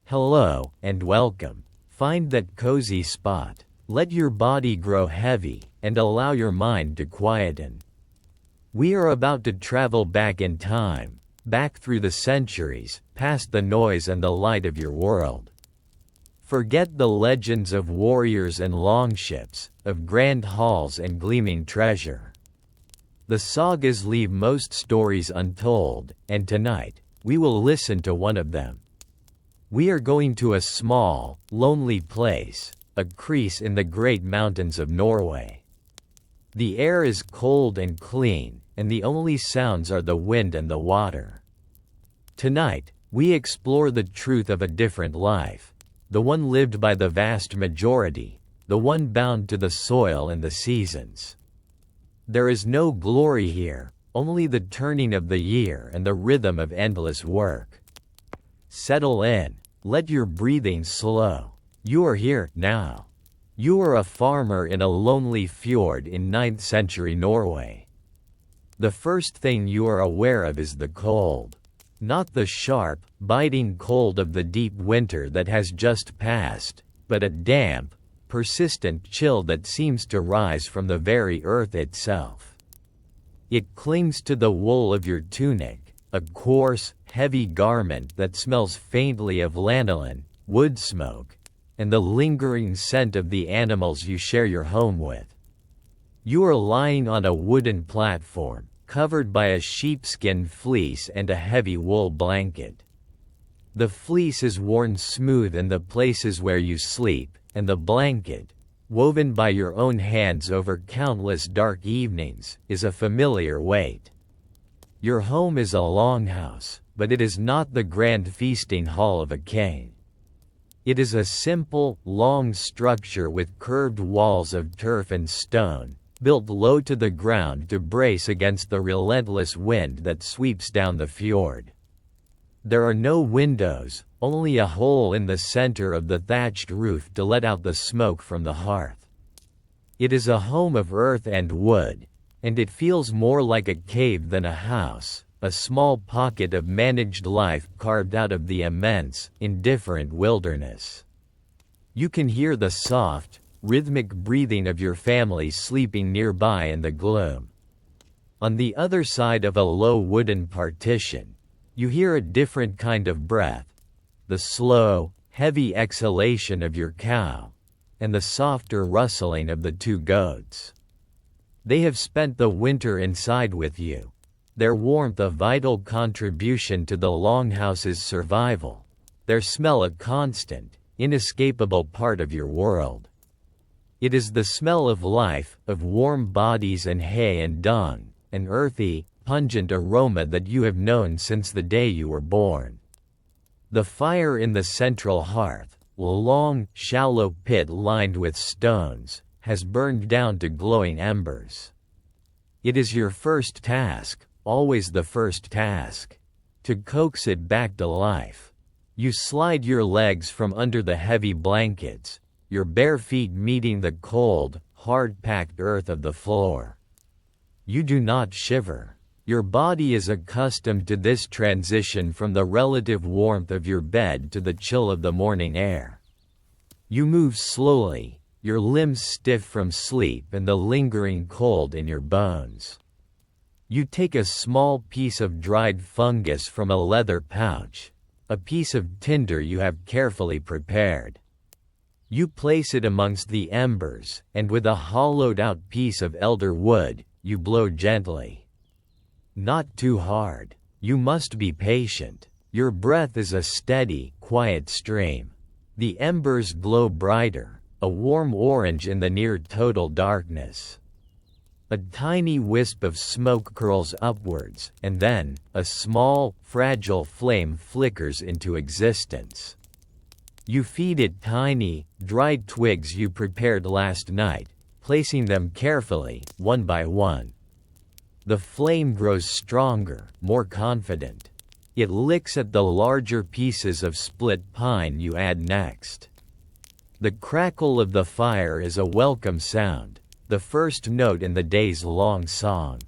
Hello, and welcome. Find that cozy spot. Let your body grow heavy, and allow your mind to quieten. We are about to travel back in time, back through the centuries, past the noise and the light of your world. Forget the legends of warriors and longships, of grand halls and gleaming treasure. The sagas leave most stories untold, and tonight, we will listen to one of them. We are going to a small, lonely place, a crease in the great mountains of Norway. The air is cold and clean, and the only sounds are the wind and the water. Tonight, we explore the truth of a different life, the one lived by the vast majority, the one bound to the soil and the seasons. There is no glory here, only the turning of the year and the rhythm of endless work. Settle in, let your breathing slow. You are here, now. You are a farmer in a lonely fjord in 9th century Norway. The first thing you are aware of is the cold. Not the sharp, biting cold of the deep winter that has just passed, but a damp, persistent chill that seems to rise from the very earth itself. It clings to the wool of your tunic, a coarse, heavy garment that smells faintly of lanolin, wood smoke, and the lingering scent of the animals you share your home with. You are lying on a wooden platform, covered by a sheepskin fleece and a heavy wool blanket. The fleece is worn smooth in the places where you sleep, and the blanket, woven by your own hands over countless dark evenings, is a familiar weight. Your home is a longhouse, but it is not the grand feasting hall of a king. It is a simple, long structure with curved walls of turf and stone, built low to the ground to brace against the relentless wind that sweeps down the fjord. There are no windows, only a hole in the center of the thatched roof to let out the smoke from the hearth. It is a home of earth and wood, and it feels more like a cave than a house, a small pocket of managed life carved out of the immense, indifferent wilderness. You can hear the soft, rhythmic breathing of your family sleeping nearby in the gloom. On the other side of a low wooden partition, you hear a different kind of breath, the slow, heavy exhalation of your cow, and the softer rustling of the two goats. They have spent the winter inside with you, their warmth a vital contribution to the longhouse's survival, their smell a constant, inescapable part of your world. It is the smell of life, of warm bodies and hay and dung, an earthy, pungent aroma that you have known since the day you were born. The fire in the central hearth, a long, shallow pit lined with stones, has burned down to glowing embers. It is your first task, always the first task, to coax it back to life. You slide your legs from under the heavy blankets, your bare feet meeting the cold, hard-packed earth of the floor. You do not shiver. Your body is accustomed to this transition from the relative warmth of your bed to the chill of the morning air. You move slowly, your limbs stiff from sleep and the lingering cold in your bones. You take a small piece of dried fungus from a leather pouch, a piece of tinder you have carefully prepared. You place it amongst the embers, and with a hollowed-out piece of elder wood, you blow gently. Not too hard. You must be patient. Your breath is a steady, quiet stream. The embers glow brighter, a warm orange in the near-total darkness. A tiny wisp of smoke curls upwards, and then, a small, fragile flame flickers into existence. You feed it tiny, dried twigs you prepared last night, placing them carefully, one by one. The flame grows stronger, more confident. It licks at the larger pieces of split pine you add next. The crackle of the fire is a welcome sound, the first note in the day's long song.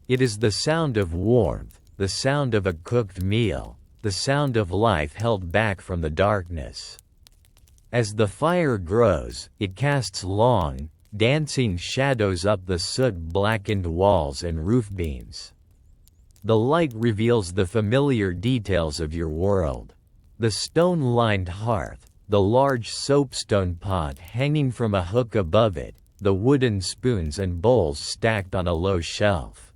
It is the sound of warmth, the sound of a cooked meal, the sound of life held back from the darkness. As the fire grows, it casts long, dancing shadows up the soot-blackened walls and roof beams. The light reveals the familiar details of your world. The stone-lined hearth, the large soapstone pot hanging from a hook above it, the wooden spoons and bowls stacked on a low shelf.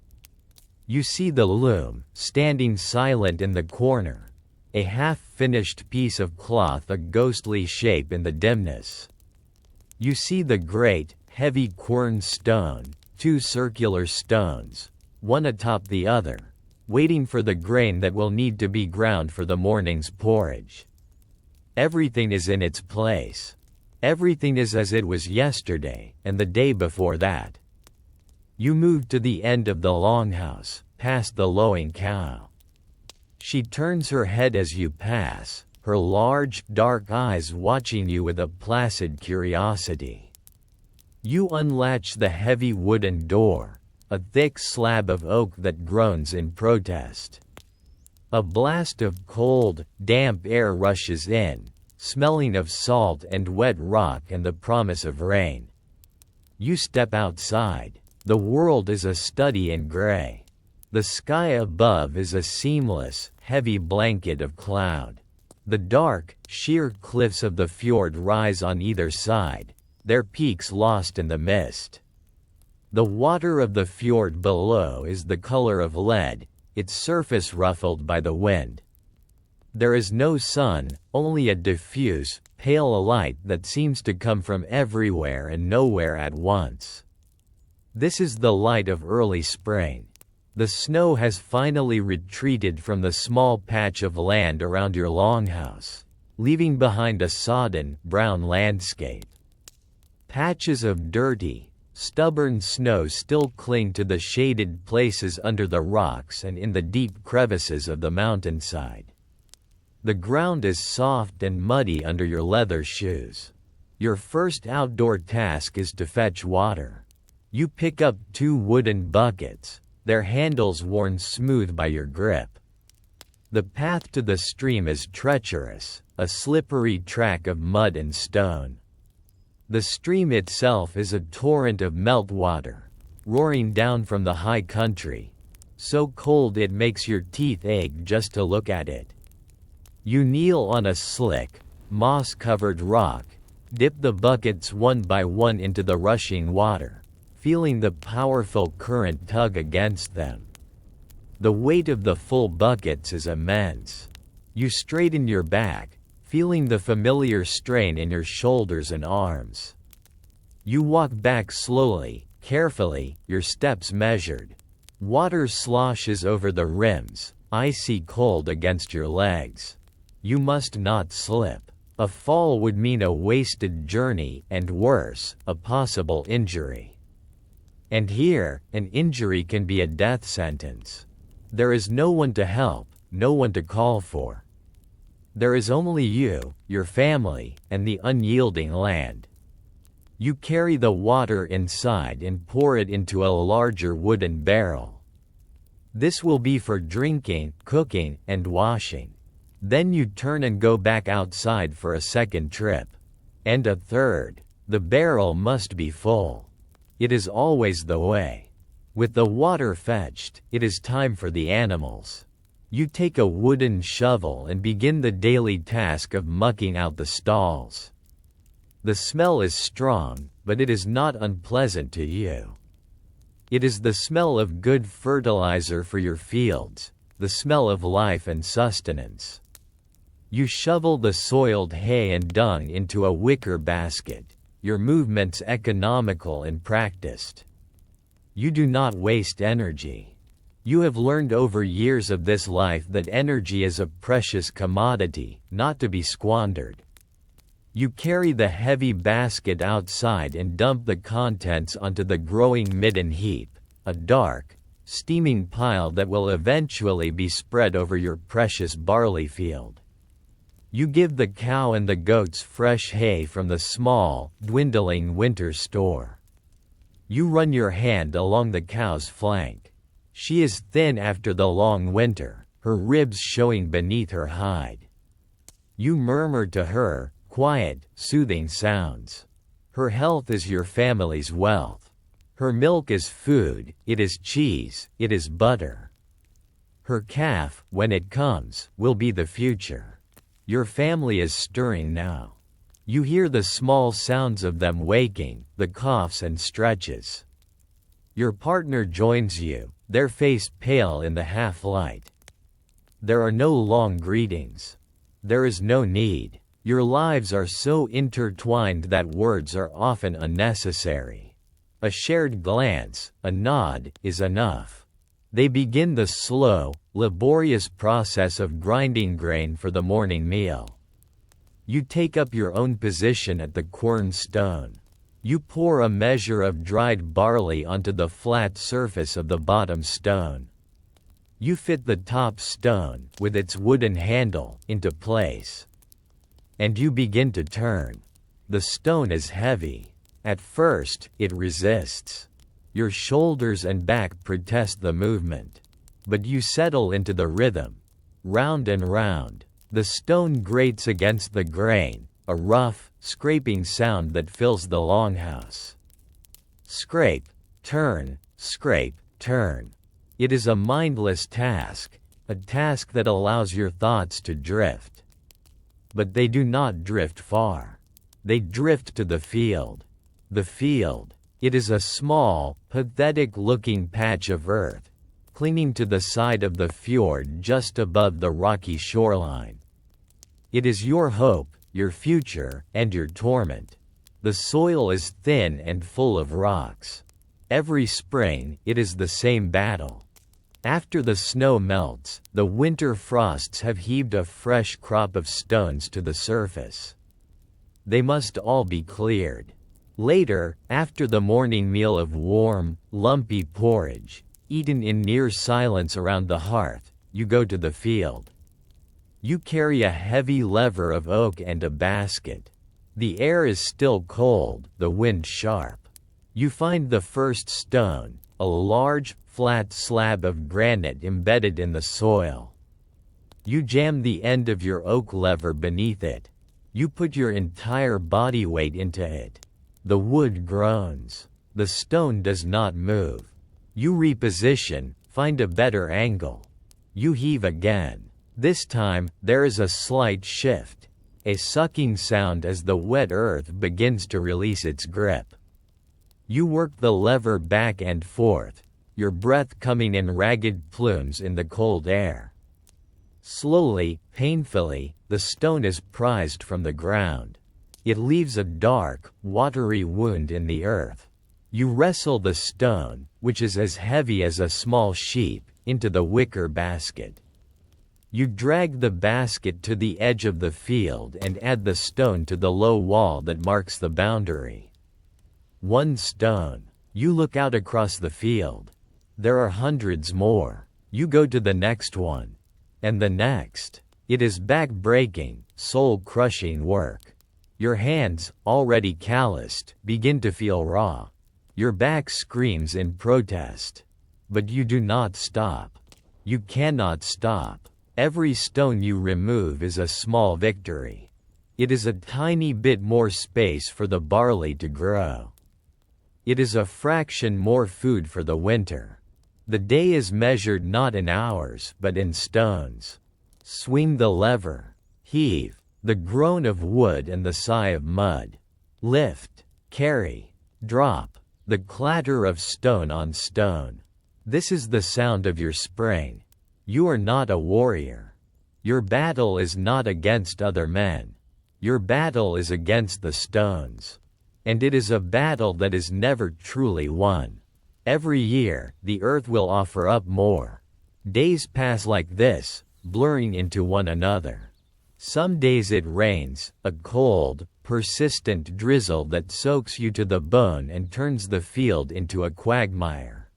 You see the loom, standing silent in the corner, a half-finished piece of cloth, a ghostly shape in the dimness. You see the great, heavy quern stone, two circular stones, one atop the other, waiting for the grain that will need to be ground for the morning's porridge. Everything is in its place. Everything is as it was yesterday, and the day before that. You move to the end of the longhouse, past the lowing cow. She turns her head as you pass, her large, dark eyes watching you with a placid curiosity. You unlatch the heavy wooden door, a thick slab of oak that groans in protest. A blast of cold, damp air rushes in, smelling of salt and wet rock and the promise of rain. You step outside. The world is a study in gray. The sky above is a seamless, heavy blanket of cloud. The dark, sheer cliffs of the fjord rise on either side, their peaks lost in the mist. The water of the fjord below is the color of lead, its surface ruffled by the wind. There is no sun, only a diffuse, pale light that seems to come from everywhere and nowhere at once. This is the light of early spring. The snow has finally retreated from the small patch of land around your longhouse, leaving behind a sodden, brown landscape. Patches of dirty, stubborn snow still cling to the shaded places under the rocks and in the deep crevices of the mountainside. The ground is soft and muddy under your leather shoes. Your first outdoor task is to fetch water. You pick up 2 wooden buckets, their handles worn smooth by your grip. The path to the stream is treacherous, a slippery track of mud and stone. The stream itself is a torrent of meltwater, roaring down from the high country, so cold it makes your teeth ache just to look at it. You kneel on a slick, moss-covered rock, dip the buckets one by one into the rushing water, feeling the powerful current tug against them. The weight of the full buckets is immense. You straighten your back, feeling the familiar strain in your shoulders and arms. You walk back slowly, carefully, your steps measured. Water sloshes over the rims, icy cold against your legs. You must not slip. A fall would mean a wasted journey and worse, a possible injury. And here, an injury can be a death sentence. There is no one to help, no one to call for. There is only you, your family, and the unyielding land. You carry the water inside and pour it into a larger wooden barrel. This will be for drinking, cooking, and washing. Then you turn and go back outside for a second trip. And a third. The barrel must be full. It is always the way. With the water fetched, it is time for the animals. You take a wooden shovel and begin the daily task of mucking out the stalls. The smell is strong, but it is not unpleasant to you. It is the smell of good fertilizer for your fields, the smell of life and sustenance. You shovel the soiled hay and dung into a wicker basket, your movements economical and practiced. You do not waste energy. You have learned over years of this life that energy is a precious commodity, not to be squandered. You carry the heavy basket outside and dump the contents onto the growing midden heap, a dark, steaming pile that will eventually be spread over your precious barley field. You give the cow and the goats fresh hay from the small, dwindling winter store. You run your hand along the cow's flank. She is thin after the long winter, her ribs showing beneath her hide. You murmur to her, quiet, soothing sounds. Her health is your family's wealth. Her milk is food, it is cheese, it is butter. Her calf, when it comes, will be the future. Your family is stirring now. You hear the small sounds of them waking, the coughs and stretches. Your partner joins you, their face pale in the half-light. There are no long greetings. There is no need. Your lives are so intertwined that words are often unnecessary. A shared glance, a nod, is enough. They begin the slow, laborious process of grinding grain for the morning meal. You take up your own position at the quern stone. You pour a measure of dried barley onto the flat surface of the bottom stone. You fit the top stone, with its wooden handle, into place. And you begin to turn. The stone is heavy. At first, it resists. Your shoulders and back protest the movement. But you settle into the rhythm. Round and round. The stone grates against the grain, a rough, scraping sound that fills the longhouse. Scrape, turn, scrape, turn. It is a mindless task, a task that allows your thoughts to drift. But they do not drift far. They drift to the field. The field. It is a small, pathetic-looking patch of earth, clinging to the side of the fjord just above the rocky shoreline. It is your hope, your future, and your torment. The soil is thin and full of rocks. Every spring, it is the same battle. After the snow melts, the winter frosts have heaved a fresh crop of stones to the surface. They must all be cleared. Later, after the morning meal of warm, lumpy porridge, eaten in near silence around the hearth, you go to the field. You carry a heavy lever of oak and a basket. The air is still cold, the wind sharp. You find the first stone, a large, flat slab of granite embedded in the soil. You jam the end of your oak lever beneath it. You put your entire body weight into it. The wood groans. The stone does not move. You reposition, find a better angle. You heave again. This time, there is a slight shift. A sucking sound as the wet earth begins to release its grip. You work the lever back and forth, your breath coming in ragged plumes in the cold air. Slowly, painfully, the stone is prized from the ground. It leaves a dark, watery wound in the earth. You wrestle the stone, which is as heavy as a small sheep, into the wicker basket. You drag the basket to the edge of the field and add the stone to the low wall that marks the boundary. One stone. You look out across the field. There are hundreds more. You go to the next one. And the next. It is back-breaking, soul-crushing work. Your hands, already calloused, begin to feel raw. Your back screams in protest. But you do not stop. You cannot stop. Every stone you remove is a small victory. It is a tiny bit more space for the barley to grow. It is a fraction more food for the winter. The day is measured not in hours but in stones. Swing the lever. Heave. The groan of wood and the sigh of mud. Lift. Carry. Drop. The clatter of stone on stone. This is the sound of your spring. You are not a warrior. Your battle is not against other men. Your battle is against the stones. And it is a battle that is never truly won. Every year, the earth will offer up more. Days pass like this, blurring into one another. Some days it rains, a cold, persistent drizzle that soaks you to the bone and turns the field into a quagmire.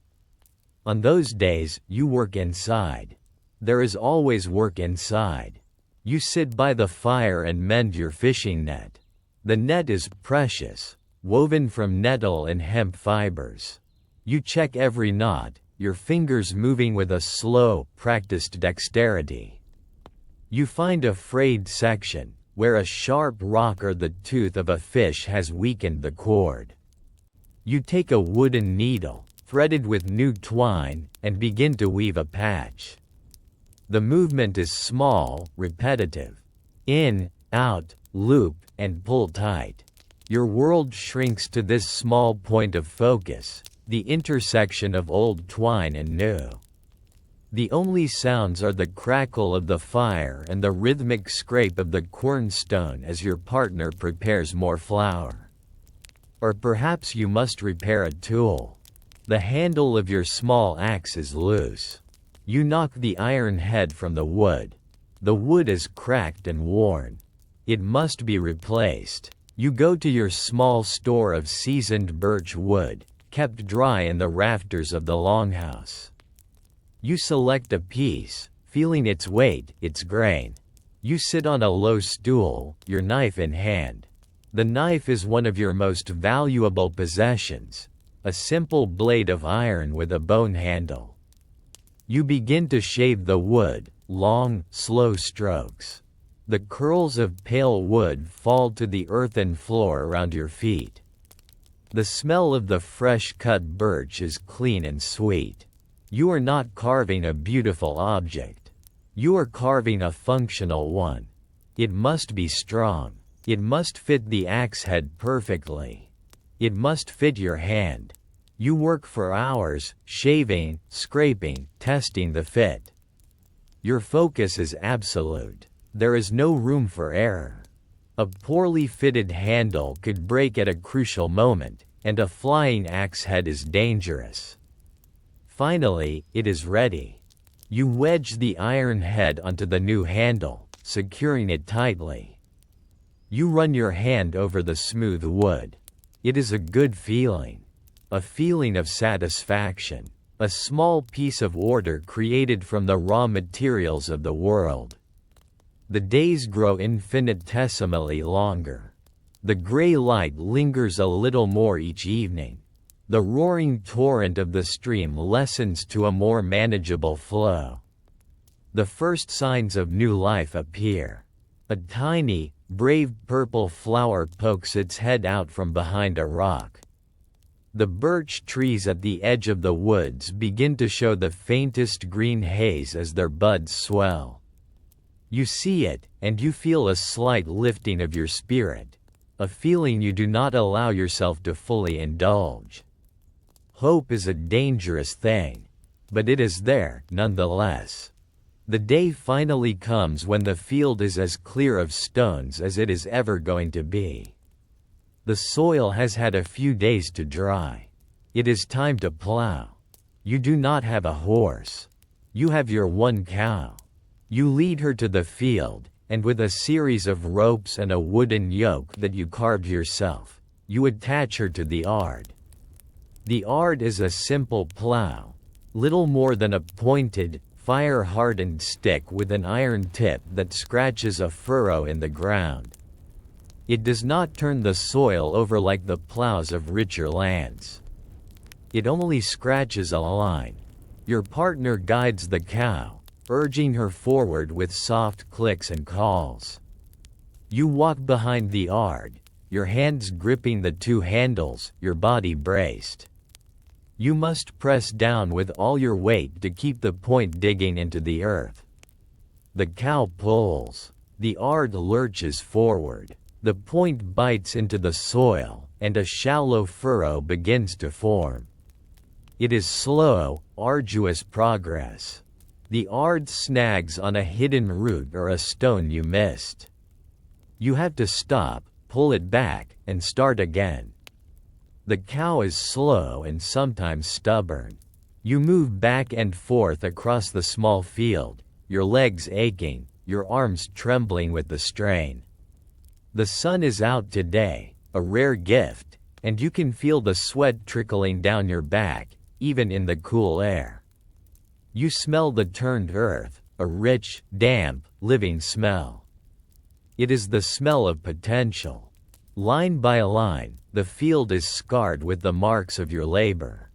On those days, you work inside. There is always work inside. You sit by the fire and mend your fishing net. The net is precious, woven from nettle and hemp fibers. You check every knot, your fingers moving with a slow, practiced dexterity. You find a frayed section, where a sharp rock or the tooth of a fish has weakened the cord. You take a wooden needle, threaded with new twine, and begin to weave a patch. The movement is small, repetitive. In, out, loop, and pull tight. Your world shrinks to this small point of focus, the intersection of old twine and new. The only sounds are the crackle of the fire and the rhythmic scrape of the quernstone as your partner prepares more flour. Or perhaps you must repair a tool. The handle of your small axe is loose. You knock the iron head from the wood. The wood is cracked and worn. It must be replaced. You go to your small store of seasoned birch wood, kept dry in the rafters of the longhouse. You select a piece, feeling its weight, its grain. You sit on a low stool, your knife in hand. The knife is one of your most valuable possessions, a simple blade of iron with a bone handle. You begin to shave the wood, long, slow strokes. The curls of pale wood fall to the earthen floor around your feet. The smell of the fresh-cut birch is clean and sweet. You are not carving a beautiful object. You are carving a functional one. It must be strong. It must fit the axe head perfectly. It must fit your hand. You work for hours, shaving, scraping, testing the fit. Your focus is absolute. There is no room for error. A poorly fitted handle could break at a crucial moment, and a flying axe head is dangerous. Finally, it is ready. You wedge the iron head onto the new handle, securing it tightly. You run your hand over the smooth wood. It is a good feeling. A feeling of satisfaction. A small piece of order created from the raw materials of the world. The days grow infinitesimally longer. The gray light lingers a little more each evening. The roaring torrent of the stream lessens to a more manageable flow. The first signs of new life appear. A tiny, brave purple flower pokes its head out from behind a rock. The birch trees at the edge of the woods begin to show the faintest green haze as their buds swell. You see it, and you feel a slight lifting of your spirit, a feeling you do not allow yourself to fully indulge. Hope is a dangerous thing, but it is there, nonetheless. The day finally comes when the field is as clear of stones as it is ever going to be. The soil has had a few days to dry. It is time to plow. You do not have a horse. You have your one cow. You lead her to the field, and with a series of ropes and a wooden yoke that you carved yourself, you attach her to the ard. The ard is a simple plow, little more than a pointed, fire-hardened stick with an iron tip that scratches a furrow in the ground. It does not turn the soil over like the plows of richer lands. It only scratches a line. Your partner guides the cow, urging her forward with soft clicks and calls. You walk behind the ard, your hands gripping the two handles, your body braced. You must press down with all your weight to keep the point digging into the earth. The cow pulls. The ard lurches forward. The point bites into the soil, and a shallow furrow begins to form. It is slow, arduous progress. The ard snags on a hidden root or a stone you missed. You have to stop, pull it back, and start again. The cow is slow and sometimes stubborn. You move back and forth across the small field, your legs aching, your arms trembling with the strain. The sun is out today, a rare gift, and you can feel the sweat trickling down your back, even in the cool air. You smell the turned earth, a rich, damp, living smell. It is the smell of potential. Line by line, the field is scarred with the marks of your labor.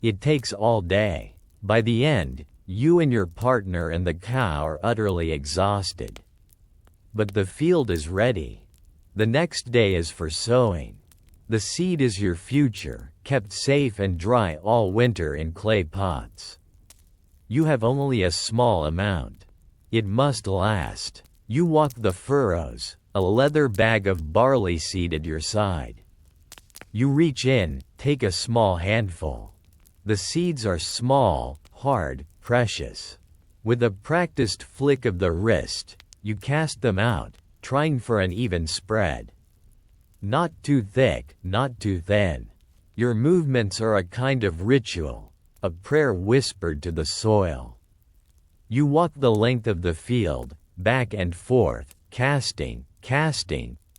It takes all day. By the end, you and your partner and the cow are utterly exhausted. But the field is ready. The next day is for sowing. The seed is your future, kept safe and dry all winter in clay pots. You have only a small amount. It must last. You walk the furrows, a leather bag of barley seed at your side. You reach in, take a small handful. The seeds are small, hard, precious. With a practiced flick of the wrist, you cast them out, trying for an even spread. Not too thick, not too thin. Your movements are a kind of ritual, a prayer whispered to the soil. You walk the length of the field, back and forth, casting,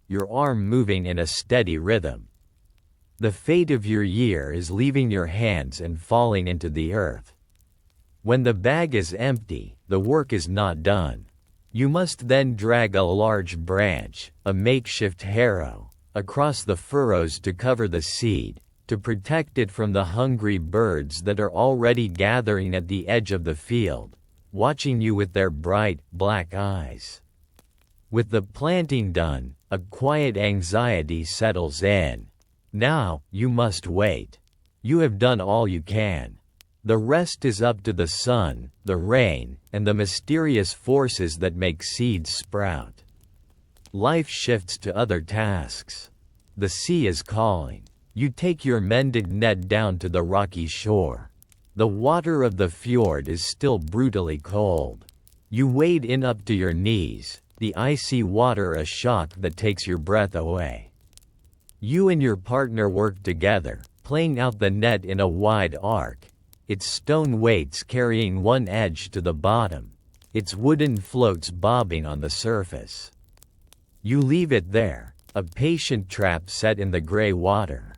your arm moving in a steady rhythm. The fate of your year is leaving your hands and falling into the earth. When the bag is empty, the work is not done. You must then drag a large branch, a makeshift harrow, across the furrows to cover the seed, to protect it from the hungry birds that are already gathering at the edge of the field, watching you with their bright, black eyes. With the planting done, a quiet anxiety settles in. Now, you must wait. You have done all you can. The rest is up to the sun, the rain, and the mysterious forces that make seeds sprout. Life shifts to other tasks. The sea is calling. You take your mended net down to the rocky shore. The water of the fjord is still brutally cold. You wade in up to your knees, the icy water a shock that takes your breath away. You and your partner work together, playing out the net in a wide arc, its stone weights carrying one edge to the bottom, its wooden floats bobbing on the surface. You leave it there, a patient trap set in the gray water.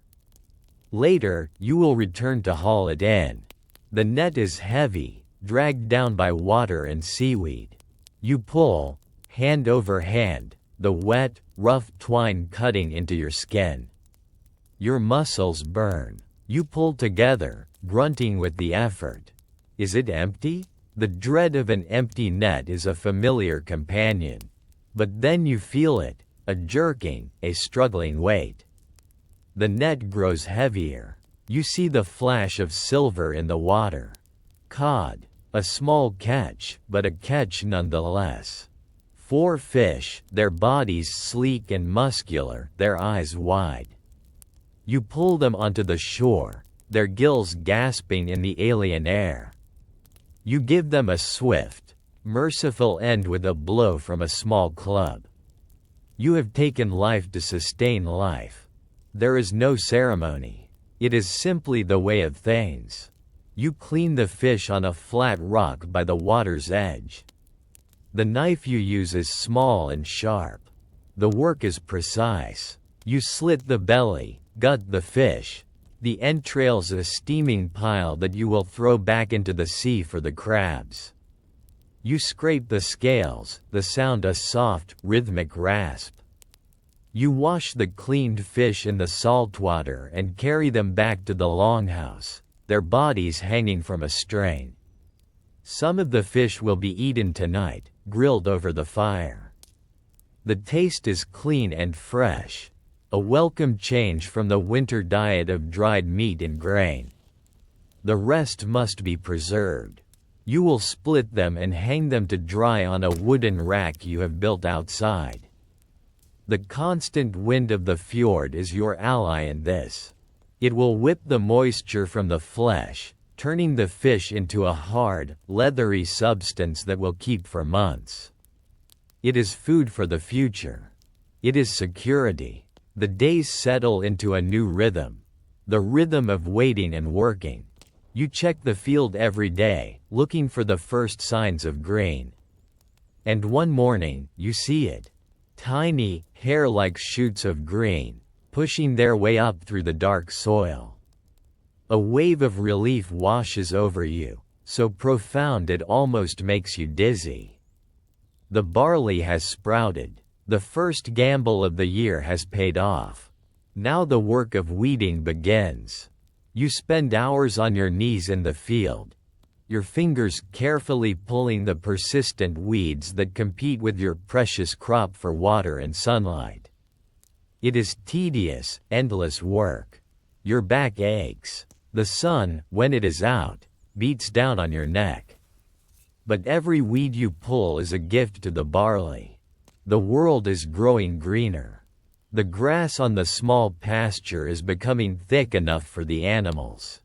Later, you will return to haul it in. The net is heavy, dragged down by water and seaweed. You pull, hand over hand, the wet, rough twine cutting into your skin. Your muscles burn. You pull together, grunting with the effort. Is it empty? The dread of an empty net is a familiar companion. But then you feel it, a jerking, a struggling weight. The net grows heavier. You see the flash of silver in the water. Cod. A small catch, but a catch nonetheless. 4 fish, their bodies sleek and muscular, their eyes wide. You pull them onto the shore, their gills gasping in the alien air. You give them a swift, merciful end with a blow from a small club. You have taken life to sustain life. There is no ceremony. It is simply the way of things. You clean the fish on a flat rock by the water's edge. The knife you use is small and sharp. The work is precise. You slit the belly, gut the fish. The entrails a steaming pile that you will throw back into the sea for the crabs. You scrape the scales, the sound a soft, rhythmic rasp. You wash the cleaned fish in the salt water and carry them back to the longhouse, their bodies hanging from a string. Some of the fish will be eaten tonight, grilled over the fire. The taste is clean and fresh, a welcome change from the winter diet of dried meat and grain. The rest must be preserved. You will split them and hang them to dry on a wooden rack you have built outside. The constant wind of the fjord is your ally in this. It will whip the moisture from the flesh, turning the fish into a hard, leathery substance that will keep for months. It is food for the future. It is security. The days settle into a new rhythm. The rhythm of waiting and working. You check the field every day, looking for the first signs of green. And one morning, you see it. Tiny, hair-like shoots of green, pushing their way up through the dark soil. A wave of relief washes over you, so profound it almost makes you dizzy. The barley has sprouted. The first gamble of the year has paid off. Now the work of weeding begins. You spend hours on your knees in the field, your fingers carefully pulling the persistent weeds that compete with your precious crop for water and sunlight. It is tedious, endless work. Your back aches. The sun, when it is out, beats down on your neck. But every weed you pull is a gift to the barley. The world is growing greener. The grass on the small pasture is becoming thick enough for the animals.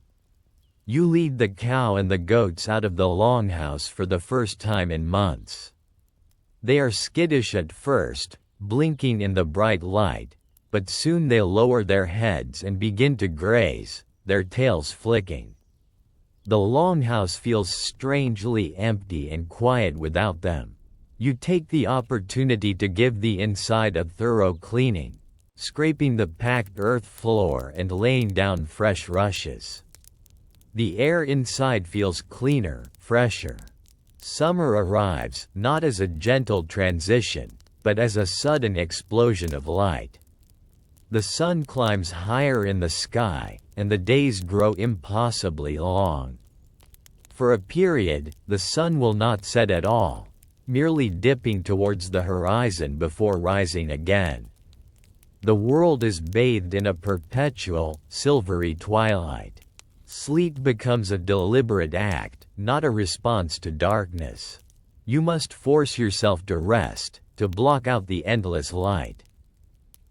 You lead the cow and the goats out of the longhouse for the first time in months. They are skittish at first, blinking in the bright light, but soon they lower their heads and begin to graze, their tails flicking. The longhouse feels strangely empty and quiet without them. You take the opportunity to give the inside a thorough cleaning, scraping the packed earth floor and laying down fresh rushes. The air inside feels cleaner, fresher. Summer arrives, not as a gentle transition, but as a sudden explosion of light. The sun climbs higher in the sky, and the days grow impossibly long. For a period, the sun will not set at all, merely dipping towards the horizon before rising again. The world is bathed in a perpetual, silvery twilight. Sleep becomes a deliberate act, not a response to darkness. You must force yourself to rest, to block out the endless light.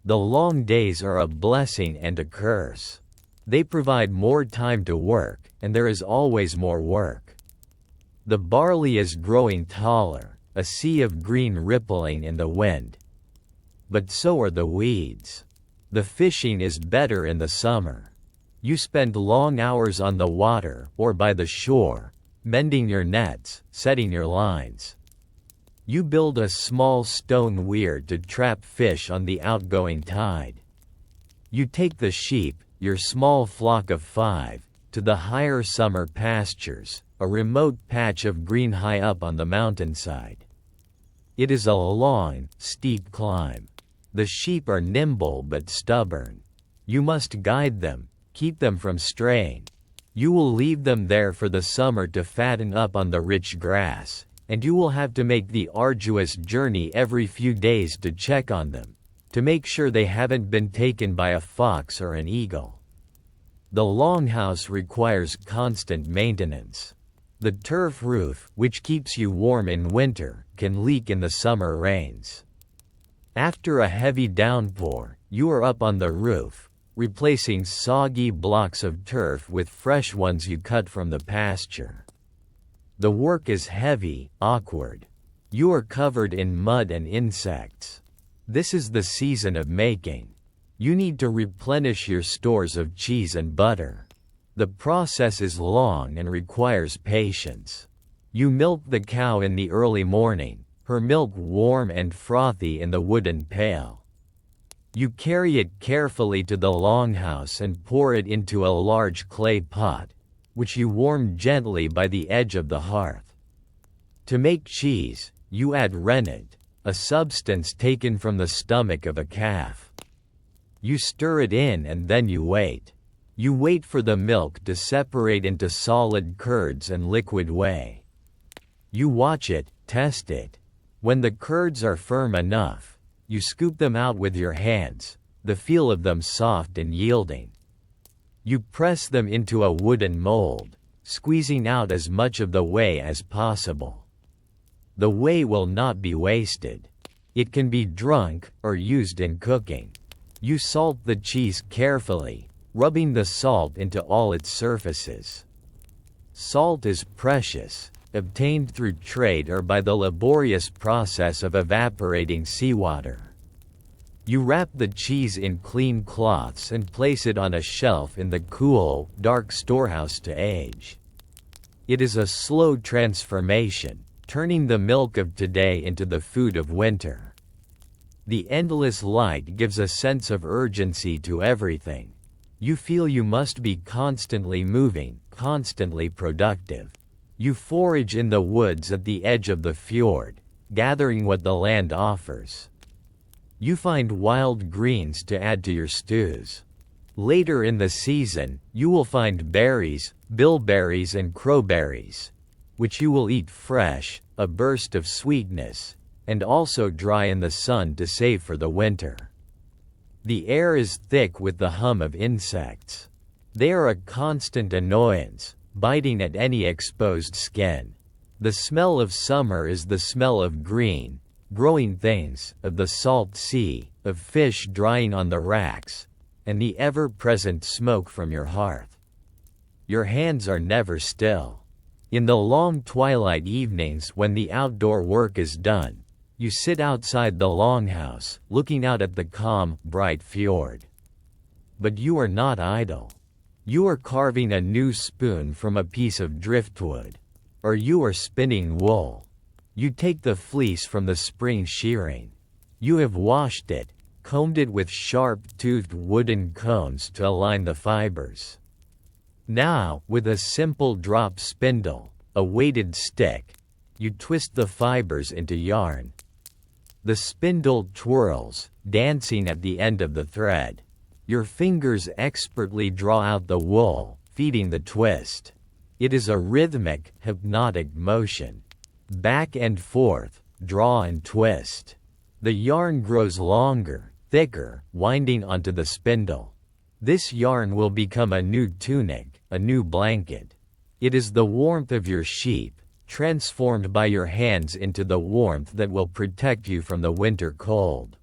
The long days are a blessing and a curse. They provide more time to work, and there is always more work. The barley is growing taller, a sea of green rippling in the wind. But so are the weeds. The fishing is better in the summer. You spend long hours on the water or by the shore, mending your nets, setting your lines. You build a small stone weir to trap fish on the outgoing tide. You take the sheep, your small flock of 5, to the higher summer pastures, a remote patch of green high up on the mountainside. It is a long, steep climb. The sheep are nimble but stubborn. You must guide them, keep them from straying. You will leave them there for the summer to fatten up on the rich grass, and you will have to make the arduous journey every few days to check on them, to make sure they haven't been taken by a fox or an eagle. The longhouse requires constant maintenance. The turf roof, which keeps you warm in winter, can leak in the summer rains. After a heavy downpour, you are up on the roof, replacing soggy blocks of turf with fresh ones you cut from the pasture. The work is heavy, awkward. You are covered in mud and insects. This is the season of making. You need to replenish your stores of cheese and butter. The process is long and requires patience. You milk the cow in the early morning, her milk warm and frothy in the wooden pail. You carry it carefully to the longhouse and pour it into a large clay pot, which you warm gently by the edge of the hearth. To make cheese, you add rennet, a substance taken from the stomach of a calf. You stir it in and then you wait. You wait for the milk to separate into solid curds and liquid whey. You watch it, test it. When the curds are firm enough, you scoop them out with your hands, the feel of them soft and yielding. You press them into a wooden mold, squeezing out as much of the whey as possible. The whey will not be wasted. It can be drunk or used in cooking. You salt the cheese carefully, rubbing the salt into all its surfaces. Salt is precious, obtained through trade or by the laborious process of evaporating seawater. You wrap the cheese in clean cloths and place it on a shelf in the cool, dark storehouse to age. It is a slow transformation, turning the milk of today into the food of winter. The endless light gives a sense of urgency to everything. You feel you must be constantly moving, constantly productive. You forage in the woods at the edge of the fjord, gathering what the land offers. You find wild greens to add to your stews. Later in the season, you will find berries, bilberries and crowberries, which you will eat fresh, a burst of sweetness, and also dry in the sun to save for the winter. The air is thick with the hum of insects. They are a constant annoyance, biting at any exposed skin. The smell of summer is the smell of green, growing things, of the salt sea, of fish drying on the racks, and the ever-present smoke from your hearth. Your hands are never still. In the long twilight evenings when the outdoor work is done, you sit outside the longhouse, looking out at the calm, bright fjord. But you are not idle. You are carving a new spoon from a piece of driftwood. Or you are spinning wool. You take the fleece from the spring shearing. You have washed it, combed it with sharp-toothed wooden cones to align the fibers. Now, with a simple drop spindle, a weighted stick, you twist the fibers into yarn. The spindle twirls, dancing at the end of the thread. Your fingers expertly draw out the wool, feeding the twist. It is a rhythmic, hypnotic motion. Back and forth, draw and twist. The yarn grows longer, thicker, winding onto the spindle. This yarn will become a new tunic, a new blanket. It is the warmth of your sheep, transformed by your hands into the warmth that will protect you from the winter cold.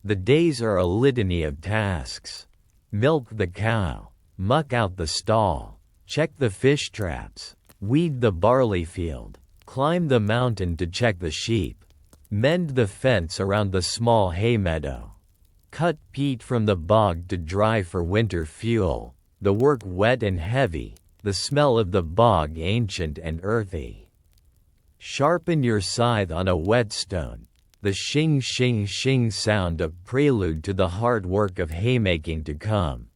The days are a litany of tasks. Milk the cow, muck out the stall, check the fish traps, weed the barley field, climb the mountain to check the sheep, mend the fence around the small hay meadow, cut peat from the bog to dry for winter fuel, the work wet and heavy, the smell of the bog ancient and earthy. Sharpen your scythe on a whetstone, the shing shing shing sound a prelude to the hard work of haymaking to come.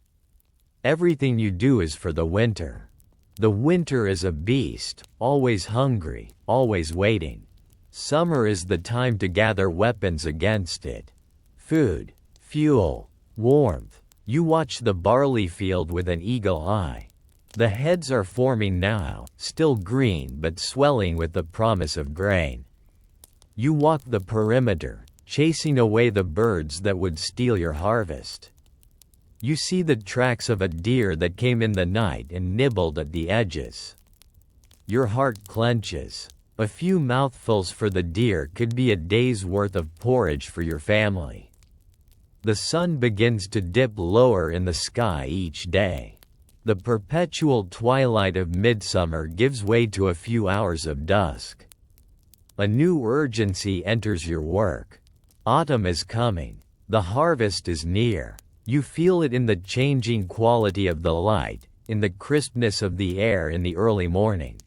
Everything you do is for the winter. The winter is a beast, always hungry, always waiting. Summer is the time to gather weapons against it. Food, fuel, warmth. You watch the barley field with an eagle eye. The heads are forming now, still green but swelling with the promise of grain. You walk the perimeter, chasing away the birds that would steal your harvest. You see the tracks of a deer that came in the night and nibbled at the edges. Your heart clenches. A few mouthfuls for the deer could be a day's worth of porridge for your family. The sun begins to dip lower in the sky each day. The perpetual twilight of midsummer gives way to a few hours of dusk. A new urgency enters your work. Autumn is coming. The harvest is near. You feel it in the changing quality of the light, in the crispness of the air in the early morning.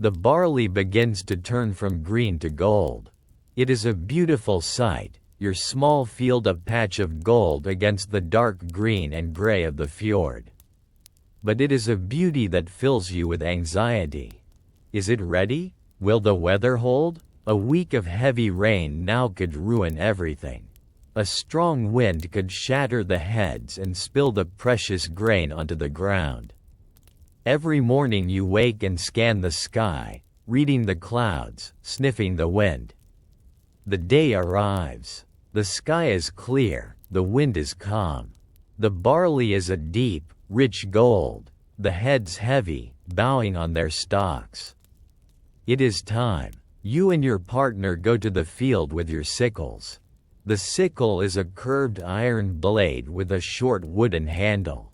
The barley begins to turn from green to gold. It is a beautiful sight, your small field a patch of gold against the dark green and gray of the fjord. But it is a beauty that fills you with anxiety. Is it ready? Will the weather hold? A week of heavy rain now could ruin everything. A strong wind could shatter the heads and spill the precious grain onto the ground. Every morning you wake and scan the sky, reading the clouds, sniffing the wind. The day arrives. The sky is clear, the wind is calm. The barley is a deep, rich gold, the heads heavy, bowing on their stalks. It is time. You and your partner go to the field with your sickles. The sickle is a curved iron blade with a short wooden handle.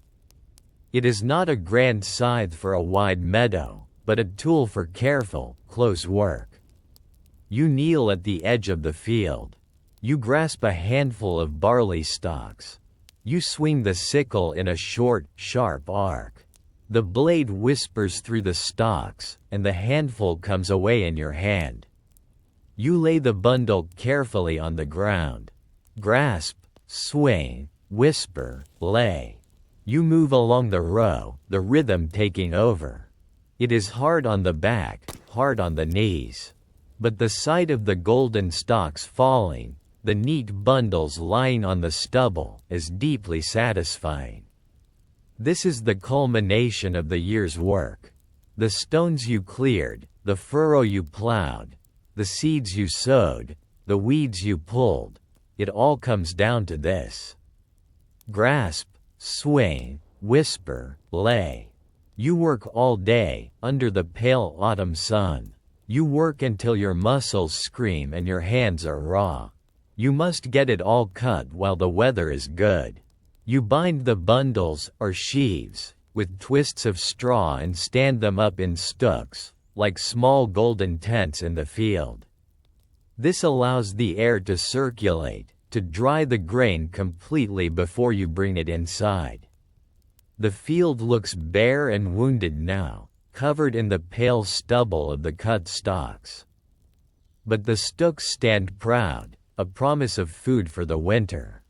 It is not a grand scythe for a wide meadow, but a tool for careful, close work. You kneel at the edge of the field. You grasp a handful of barley stalks. You swing the sickle in a short, sharp arc. The blade whispers through the stalks, and the handful comes away in your hand. You lay the bundle carefully on the ground. Grasp, swing, whisper, lay. You move along the row, the rhythm taking over. It is hard on the back, hard on the knees. But the sight of the golden stalks falling, the neat bundles lying on the stubble, is deeply satisfying. This is the culmination of the year's work. The stones you cleared, the furrow you plowed, the seeds you sowed, the weeds you pulled, it all comes down to this. Grasp, swing, whisper, lay. You work all day, under the pale autumn sun. You work until your muscles scream and your hands are raw. You must get it all cut while the weather is good. You bind the bundles, or sheaves, with twists of straw and stand them up in stooks, like small golden tents in the field. This allows the air to circulate, to dry the grain completely before you bring it inside. The field looks bare and wounded now, covered in the pale stubble of the cut stalks. But the stooks stand proud, a promise of food for the winter.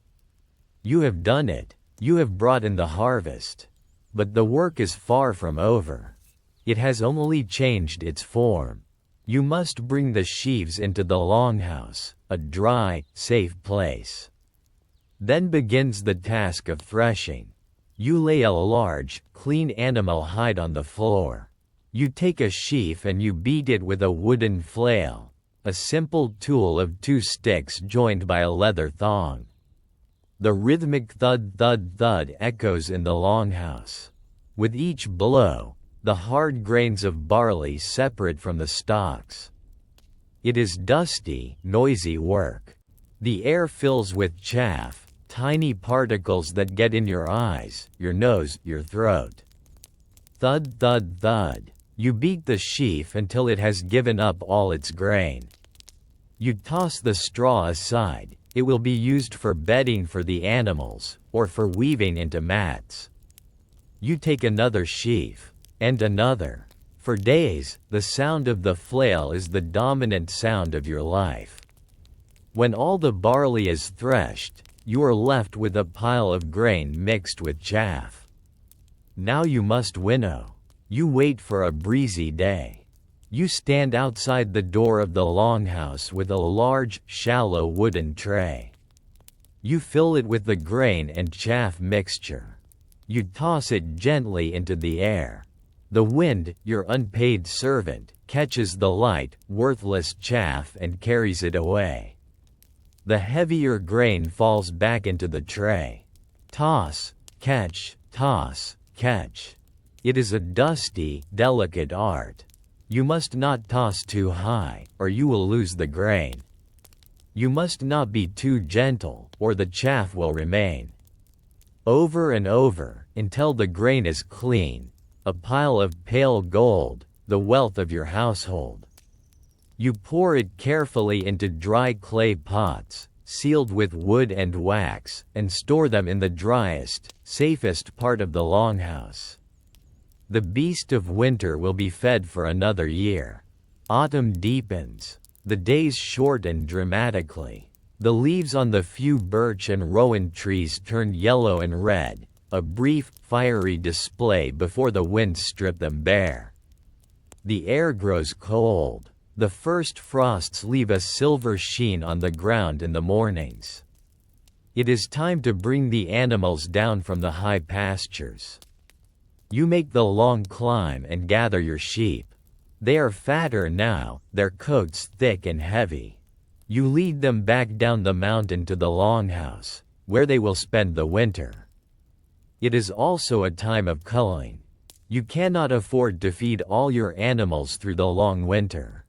You have done it, you have brought in the harvest. But the work is far from over. It has only changed its form. You must bring the sheaves into the longhouse, a dry, safe place. Then begins the task of threshing. You lay a large, clean animal hide on the floor. You take a sheaf and you beat it with a wooden flail, a simple tool of 2 sticks joined by a leather thong. The rhythmic thud thud thud echoes in the longhouse. With each blow, the hard grains of barley separate from the stalks. It is dusty, noisy work. The air fills with chaff, tiny particles that get in your eyes, your nose, your throat. Thud thud thud. You beat the sheaf until it has given up all its grain. You toss the straw aside. It will be used for bedding for the animals, or for weaving into mats. You take another sheaf, and another. For days, the sound of the flail is the dominant sound of your life. When all the barley is threshed, you are left with a pile of grain mixed with chaff. Now you must winnow. You wait for a breezy day. You stand outside the door of the longhouse with a large, shallow wooden tray. You fill it with the grain and chaff mixture. You toss it gently into the air. The wind, your unpaid servant, catches the light, worthless chaff and carries it away. The heavier grain falls back into the tray. Toss, catch, toss, catch. It is a dusty, delicate art. You must not toss too high, or you will lose the grain. You must not be too gentle, or the chaff will remain. Over and over, until the grain is clean, a pile of pale gold, the wealth of your household. You pour it carefully into dry clay pots, sealed with wood and wax, and store them in the driest, safest part of the longhouse. The beast of winter will be fed for another year. Autumn deepens. The days shorten dramatically. The leaves on the few birch and rowan trees turn yellow and red, a brief, fiery display before the winds strip them bare. The air grows cold. The first frosts leave a silver sheen on the ground in the mornings. It is time to bring the animals down from the high pastures. You make the long climb and gather your sheep. They are fatter now, their coats thick and heavy. You lead them back down the mountain to the longhouse, where they will spend the winter. It is also a time of culling. You cannot afford to feed all your animals through the long winter.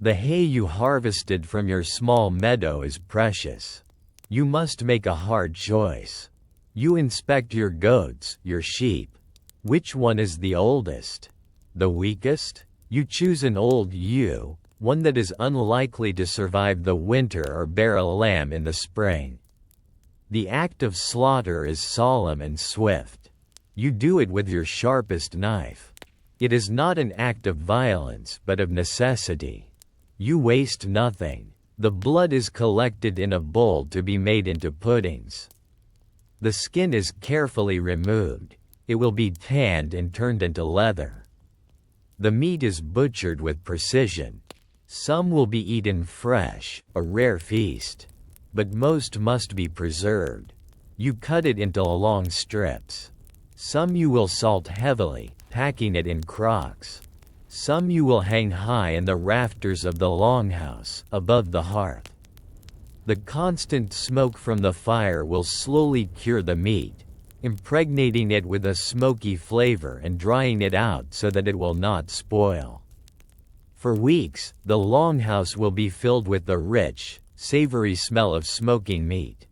The hay you harvested from your small meadow is precious. You must make a hard choice. You inspect your goats, your sheep. Which one is the oldest? The weakest? You choose an old ewe, one that is unlikely to survive the winter or bear a lamb in the spring. The act of slaughter is solemn and swift. You do it with your sharpest knife. It is not an act of violence but of necessity. You waste nothing. The blood is collected in a bowl to be made into puddings. The skin is carefully removed. It will be tanned and turned into leather. The meat is butchered with precision. Some will be eaten fresh, a rare feast. but most must be preserved. You cut it into long strips. Some you will salt heavily, packing it in crocks. Some you will hang high in the rafters of the longhouse, above the hearth. The constant smoke from the fire will slowly cure the meat, impregnating it with a smoky flavor and drying it out so that it will not spoil. For weeks, the longhouse will be filled with the rich, savory smell of smoking meat.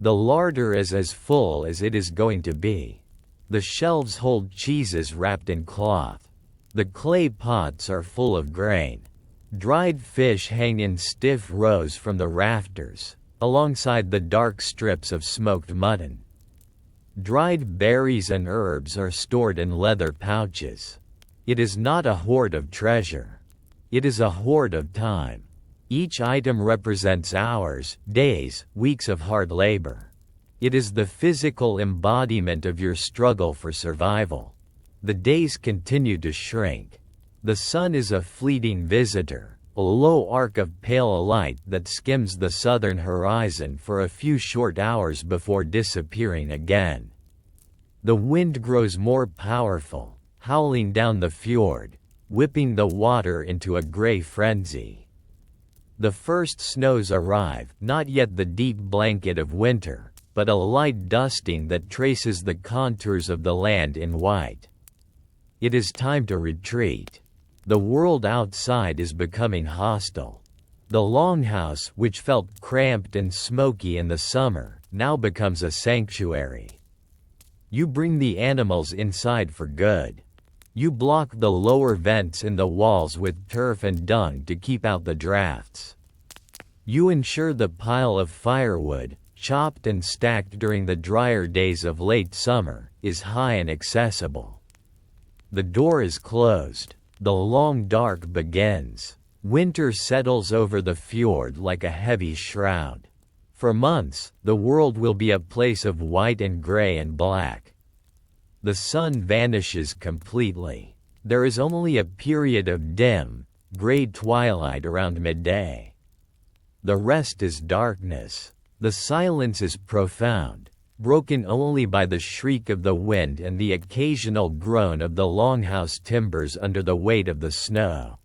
The larder is as full as it is going to be. The shelves hold cheeses wrapped in cloth. The clay pots are full of grain. Dried fish hang in stiff rows from the rafters, alongside the dark strips of smoked mutton. Dried berries and herbs are stored in leather pouches. It is not a hoard of treasure. It is a hoard of time. Each item represents hours, days, weeks of hard labor. It is the physical embodiment of your struggle for survival. The days continue to shrink. The sun is a fleeting visitor, a low arc of pale light that skims the southern horizon for a few short hours before disappearing again. The wind grows more powerful, howling down the fjord, whipping the water into a gray frenzy. The first snows arrive, not yet the deep blanket of winter, but a light dusting that traces the contours of the land in white. It is time to retreat. The world outside is becoming hostile. The longhouse, which felt cramped and smoky in the summer, now becomes a sanctuary. You bring the animals inside for good. You block the lower vents in the walls with turf and dung to keep out the drafts. You ensure the pile of firewood, chopped and stacked during the drier days of late summer, is high and accessible. The door is closed. The long dark begins. Winter settles over the fjord like a heavy shroud. For months, the world will be a place of white and gray and black. The sun vanishes completely. There is only a period of dim, gray twilight around midday. The rest is darkness. The silence is profound, broken only by the shriek of the wind and the occasional groan of the longhouse timbers under the weight of the snow.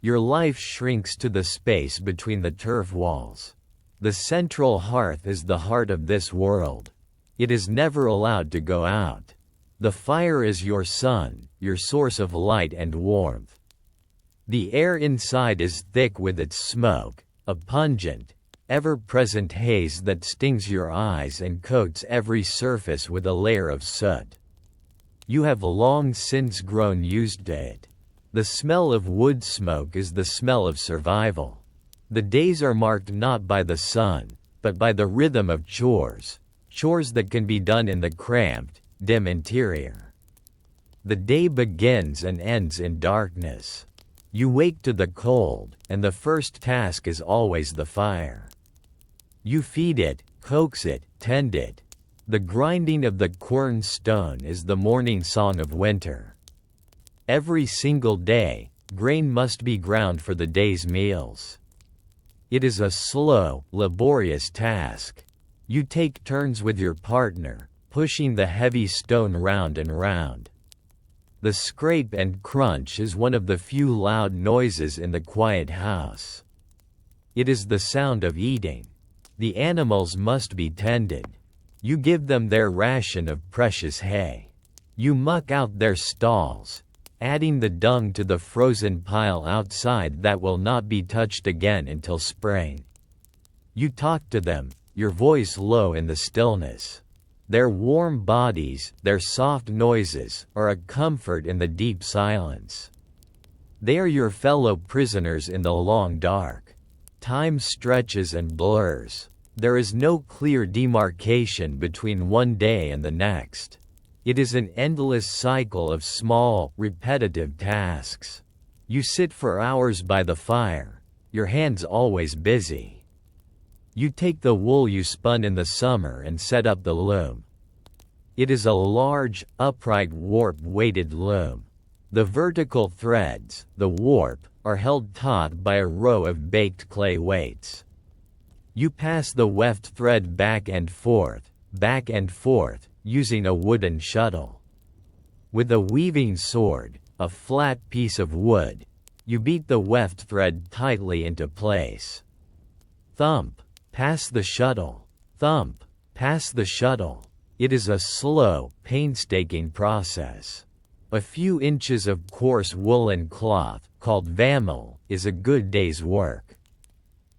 Your life shrinks to the space between the turf walls. The central hearth is the heart of this world. It is never allowed to go out. The fire is your sun, your source of light and warmth. The air inside is thick with its smoke, a pungent, ever-present haze that stings your eyes and coats every surface with a layer of soot. You have long since grown used to it. The smell of wood smoke is the smell of survival. The days are marked not by the sun, but by the rhythm of chores that can be done in the cramped, dim interior. The day begins and ends in darkness. You wake to the cold, and the first task is always the fire. You feed it, coax it, tend it. The grinding of the quern stone is the morning song of winter. Every single day, grain must be ground for the day's meals. It is a slow, laborious task. You take turns with your partner, pushing the heavy stone round and round. The scrape and crunch is one of the few loud noises in the quiet house. It is the sound of eating. The animals must be tended. You give them their ration of precious hay. You muck out their stalls, adding the dung to the frozen pile outside that will not be touched again until spring. You talk to them, your voice low in the stillness. Their warm bodies, their soft noises, are a comfort in the deep silence. They are your fellow prisoners in the long dark. Time stretches and blurs. There is no clear demarcation between one day and the next. It is an endless cycle of small, repetitive tasks. You sit for hours by the fire, your hands always busy. You take the wool you spun in the summer and set up the loom. It is a large, upright warp-weighted loom. The vertical threads, the warp, are held taut by a row of baked clay weights. You pass the weft thread back and forth, using a wooden shuttle. With a weaving sword, a flat piece of wood, you beat the weft thread tightly into place. Thump, pass the shuttle. Thump, pass the shuttle. It is a slow, painstaking process. A few inches of coarse woolen cloth, called vammel, is a good day's work.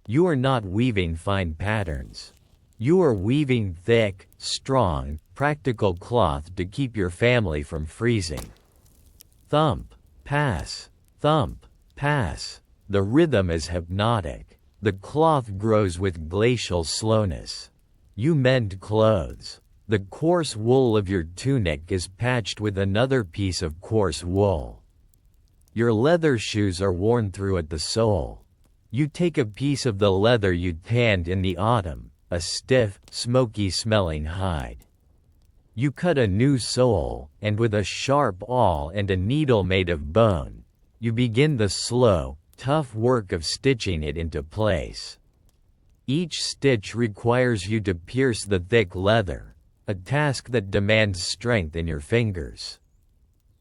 You are not weaving fine patterns. You are weaving thick, strong, practical cloth to keep your family from freezing. Thump, pass. Thump, pass. The rhythm is hypnotic. The cloth grows with glacial slowness. You mend clothes. The coarse wool of your tunic is patched with another piece of coarse wool. Your leather shoes are worn through at the sole. You take a piece of the leather you tanned in the autumn, a stiff, smoky-smelling hide. You cut a new sole, and with a sharp awl and a needle made of bone, you begin the slow, tough work of stitching it into place. Each stitch requires you to pierce the thick leather, a task that demands strength in your fingers.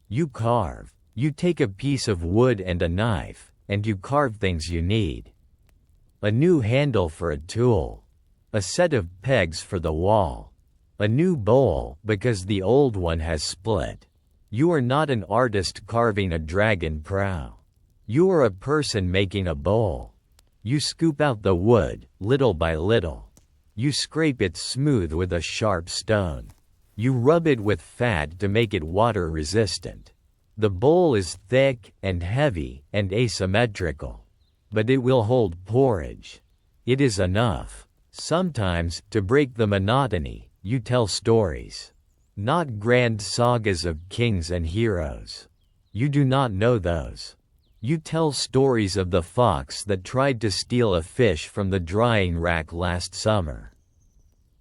You carve. You take a piece of wood and a knife, and you carve things you need. A new handle for a tool. A set of pegs for the wall. A new bowl because the old one has split. You are not an artist carving a dragon prow. You are a person making a bowl. You scoop out the wood, little by little. You scrape it smooth with a sharp stone. You rub it with fat to make it water resistant. The bowl is thick and heavy and asymmetrical. But it will hold porridge. It is enough. Sometimes, to break the monotony, you tell stories. Not grand sagas of kings and heroes. You do not know those. You tell stories of the fox that tried to steal a fish from the drying rack last summer.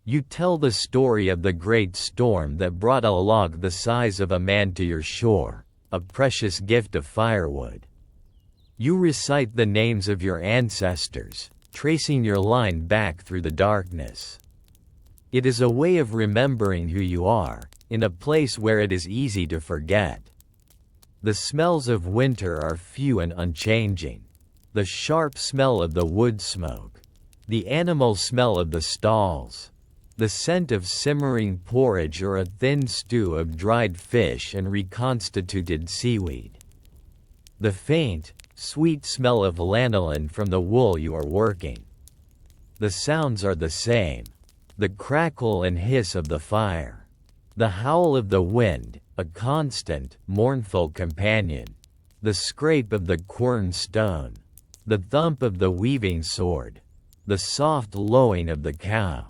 You tell the story of the great storm that brought a log the size of a man to your shore, a precious gift of firewood. You recite the names of your ancestors, tracing your line back through the darkness. It is a way of remembering who you are, in a place where it is easy to forget. The smells of winter are few and unchanging. The sharp smell of the wood smoke. The animal smell of the stalls. The scent of simmering porridge or a thin stew of dried fish and reconstituted seaweed. The faint, sweet smell of lanolin from the wool you are working. The sounds are the same. The crackle and hiss of the fire. The howl of the wind, a constant, mournful companion. The scrape of the quern stone. The thump of the weaving sword. The soft lowing of the cow.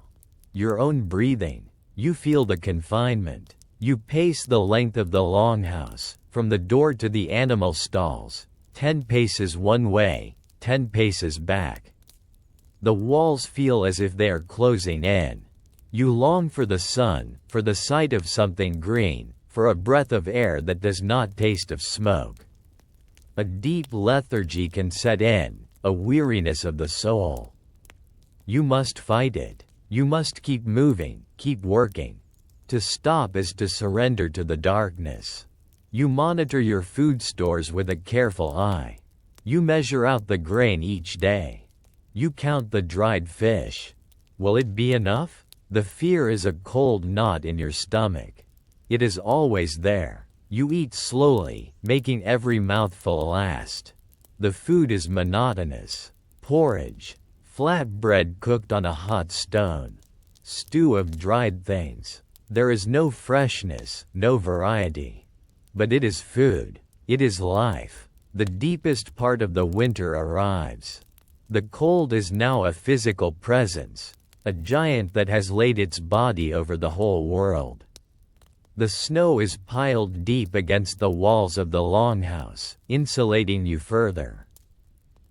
Your own breathing. You feel the confinement. You pace the length of the longhouse, from the door to the animal stalls, 10 paces one way, 10 paces back. The walls feel as if they are closing in. You long for the sun, for the sight of something green, for a breath of air that does not taste of smoke. A deep lethargy can set in, a weariness of the soul. You must fight it. You must keep moving, keep working. To stop is to surrender to the darkness. You monitor your food stores with a careful eye. You measure out the grain each day. You count the dried fish. Will it be enough? The fear is a cold knot in your stomach. It is always there. You eat slowly, making every mouthful last. The food is monotonous. Porridge. Flatbread cooked on a hot stone. Stew of dried things. There is no freshness, no variety. But it is food. It is life. The deepest part of the winter arrives. The cold is now a physical presence, a giant that has laid its body over the whole world. The snow is piled deep against the walls of the longhouse, insulating you further.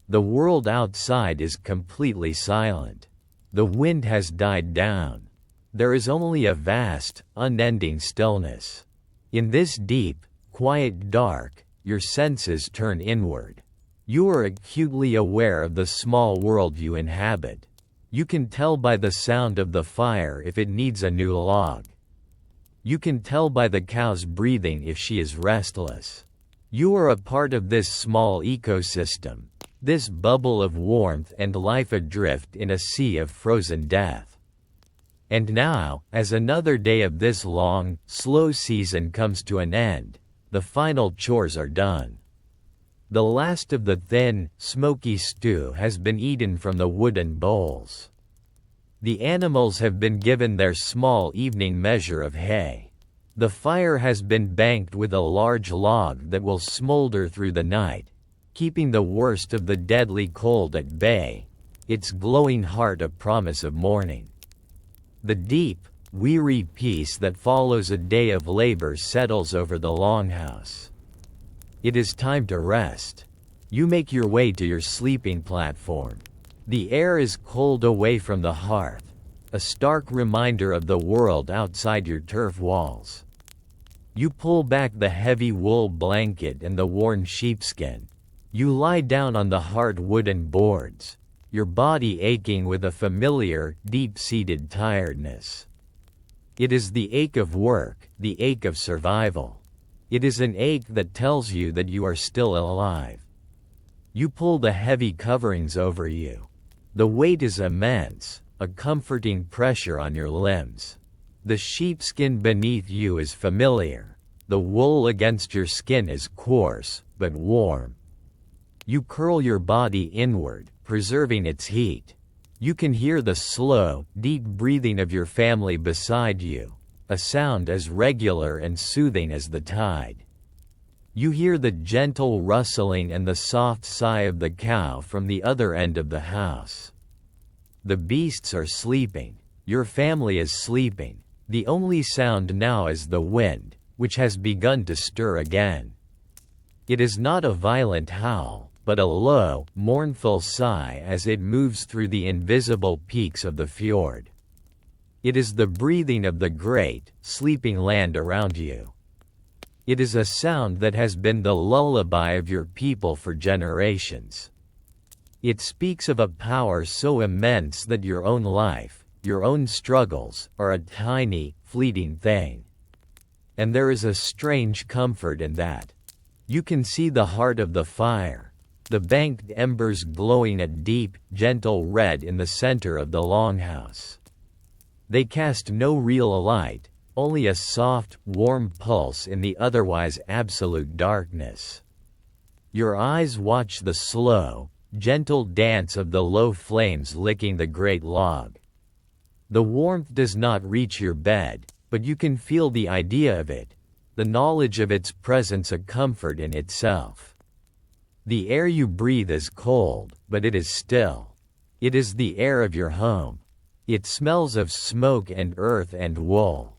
The world outside is completely silent. The wind has died down. There is only a vast, unending stillness. In this deep, quiet dark, your senses turn inward. You are acutely aware of the small world you inhabit. You can tell by the sound of the fire if it needs a new log. You can tell by the cow's breathing if she is restless. You are a part of this small ecosystem, this bubble of warmth and life adrift in a sea of frozen death. And now, as another day of this long, slow season comes to an end, the final chores are done. The last of the thin, smoky stew has been eaten from the wooden bowls. The animals have been given their small evening measure of hay. The fire has been banked with a large log that will smolder through the night, keeping the worst of the deadly cold at bay, its glowing heart a promise of morning. The deep, weary peace that follows a day of labor settles over the longhouse. It is time to rest. You make your way to your sleeping platform. The air is cold away from the hearth, a stark reminder of the world outside your turf walls. You pull back the heavy wool blanket and the worn sheepskin. You lie down on the hard wooden boards, your body aching with a familiar, deep-seated tiredness. It is the ache of work, the ache of survival. It is an ache that tells you that you are still alive. You pull the heavy coverings over you. The weight is immense, a comforting pressure on your limbs. The sheepskin beneath you is familiar. The wool against your skin is coarse, but warm. You curl your body inward, preserving its heat. You can hear the slow, deep breathing of your family beside you, a sound as regular and soothing as the tide. You hear the gentle rustling and the soft sigh of the cow from the other end of the house. The beasts are sleeping. Your family is sleeping. The only sound now is the wind, which has begun to stir again. It is not a violent howl, but a low, mournful sigh as it moves through the invisible peaks of the fjord. It is the breathing of the great, sleeping land around you. It is a sound that has been the lullaby of your people for generations. It speaks of a power so immense that your own life, your own struggles, are a tiny, fleeting thing. And there is a strange comfort in that. You can see the heart of the fire, the banked embers glowing a deep, gentle red in the center of the longhouse. They cast no real light, only a soft, warm pulse in the otherwise absolute darkness. Your eyes watch the slow, gentle dance of the low flames licking the great log. The warmth does not reach your bed, but you can feel the idea of it, the knowledge of its presence a comfort in itself. The air you breathe is cold, but it is still. It is the air of your home. It smells of smoke and earth and wool.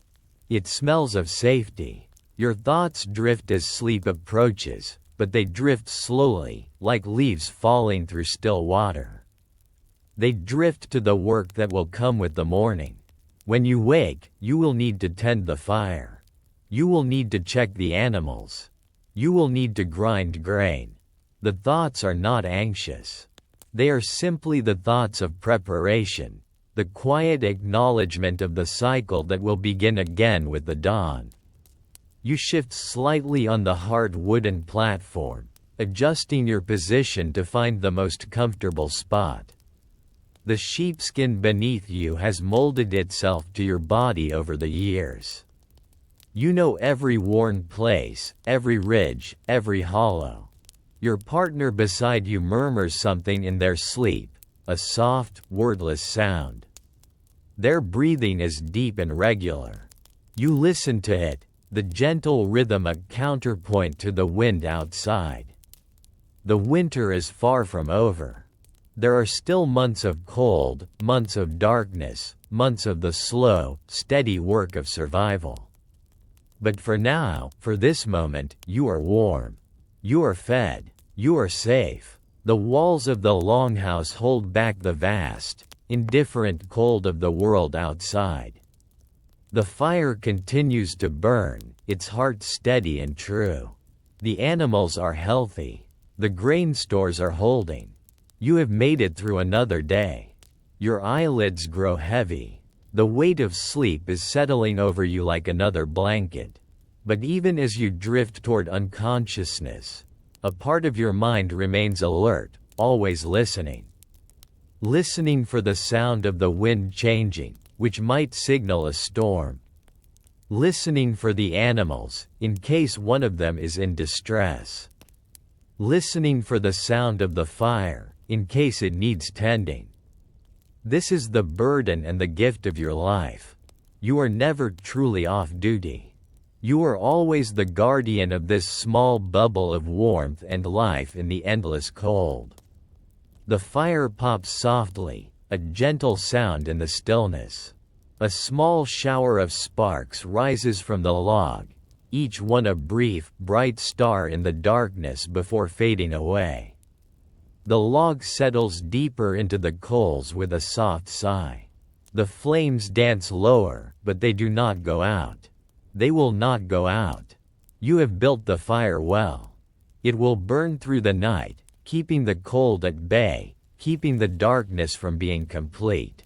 It smells of safety. Your thoughts drift as sleep approaches, but they drift slowly, like leaves falling through still water. They drift to the work that will come with the morning. When you wake, you will need to tend the fire. You will need to check the animals. You will need to grind grain. The thoughts are not anxious. They are simply the thoughts of preparation, the quiet acknowledgement of the cycle that will begin again with the dawn. You shift slightly on the hard wooden platform, adjusting your position to find the most comfortable spot. The sheepskin beneath you has molded itself to your body over the years. You know every worn place, every ridge, every hollow. Your partner beside you murmurs something in their sleep, a soft, wordless sound. Their breathing is deep and regular. You listen to it, the gentle rhythm a counterpoint to the wind outside. The winter is far from over. There are still months of cold, months of darkness, months of the slow, steady work of survival. But for now, for this moment, you are warm. You are fed. You are safe. The walls of the longhouse hold back the vast, indifferent cold of the world outside. The fire continues to burn, its heart steady and true. The animals are healthy. The grain stores are holding. You have made it through another day. Your eyelids grow heavy. The weight of sleep is settling over you like another blanket. But even as you drift toward unconsciousness, a part of your mind remains alert, always listening. Listening for the sound of the wind changing, which might signal a storm. Listening for the animals, in case one of them is in distress. Listening for the sound of the fire, in case it needs tending. This is the burden and the gift of your life. You are never truly off duty. You are always the guardian of this small bubble of warmth and life in the endless cold. The fire pops softly, a gentle sound in the stillness. A small shower of sparks rises from the log, each one a brief, bright star in the darkness before fading away. The log settles deeper into the coals with a soft sigh. The flames dance lower, but they do not go out. They will not go out. You have built the fire well. It will burn through the night, keeping the cold at bay, keeping the darkness from being complete.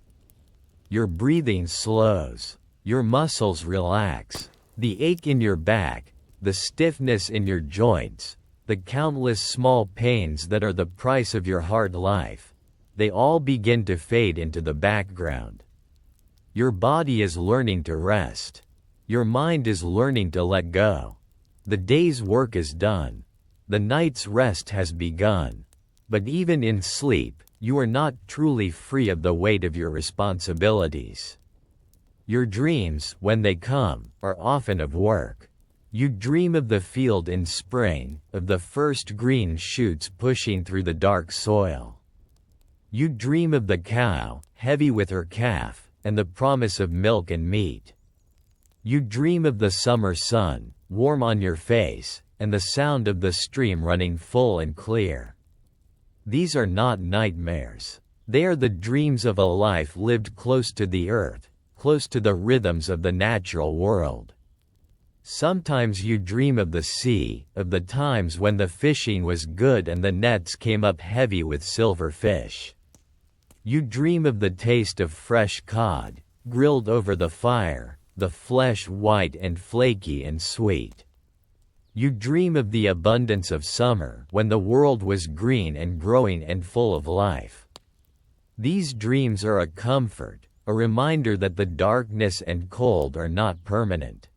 Your breathing slows. Your muscles relax. The ache in your back, the stiffness in your joints, the countless small pains that are the price of your hard life, they all begin to fade into the background. Your body is learning to rest. Your mind is learning to let go. The day's work is done. The night's rest has begun. But even in sleep, you are not truly free of the weight of your responsibilities. Your dreams, when they come, are often of work. You dream of the field in spring, of the first green shoots pushing through the dark soil. You dream of the cow, heavy with her calf, and the promise of milk and meat. You dream of the summer sun, warm on your face, and the sound of the stream running full and clear. These are not nightmares. They are the dreams of a life lived close to the earth, close to the rhythms of the natural world. Sometimes you dream of the sea, of the times when the fishing was good and the nets came up heavy with silver fish. You dream of the taste of fresh cod, grilled over the fire, the flesh white and flaky and sweet. You dream of the abundance of summer, when the world was green and growing and full of life. These dreams are a comfort, a reminder that the darkness and cold are not permanent.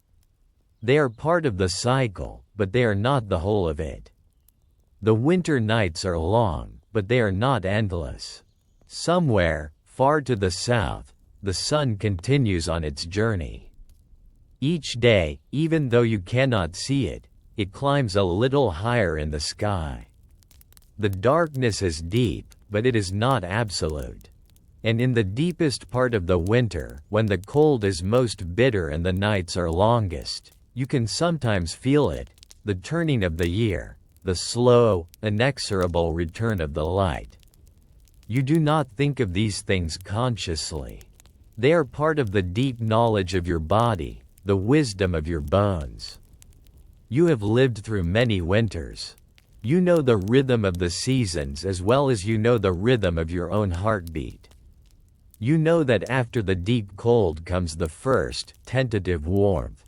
They are part of the cycle, but they are not the whole of it. The winter nights are long, but they are not endless. Somewhere, far to the south, the sun continues on its journey. Each day, even though you cannot see it, it climbs a little higher in the sky. The darkness is deep, but it is not absolute. And in the deepest part of the winter, when the cold is most bitter and the nights are longest, you can sometimes feel it, the turning of the year, the slow, inexorable return of the light. You do not think of these things consciously. They are part of the deep knowledge of your body, the wisdom of your bones. You have lived through many winters. You know the rhythm of the seasons as well as you know the rhythm of your own heartbeat. You know that after the deep cold comes the first, tentative warmth.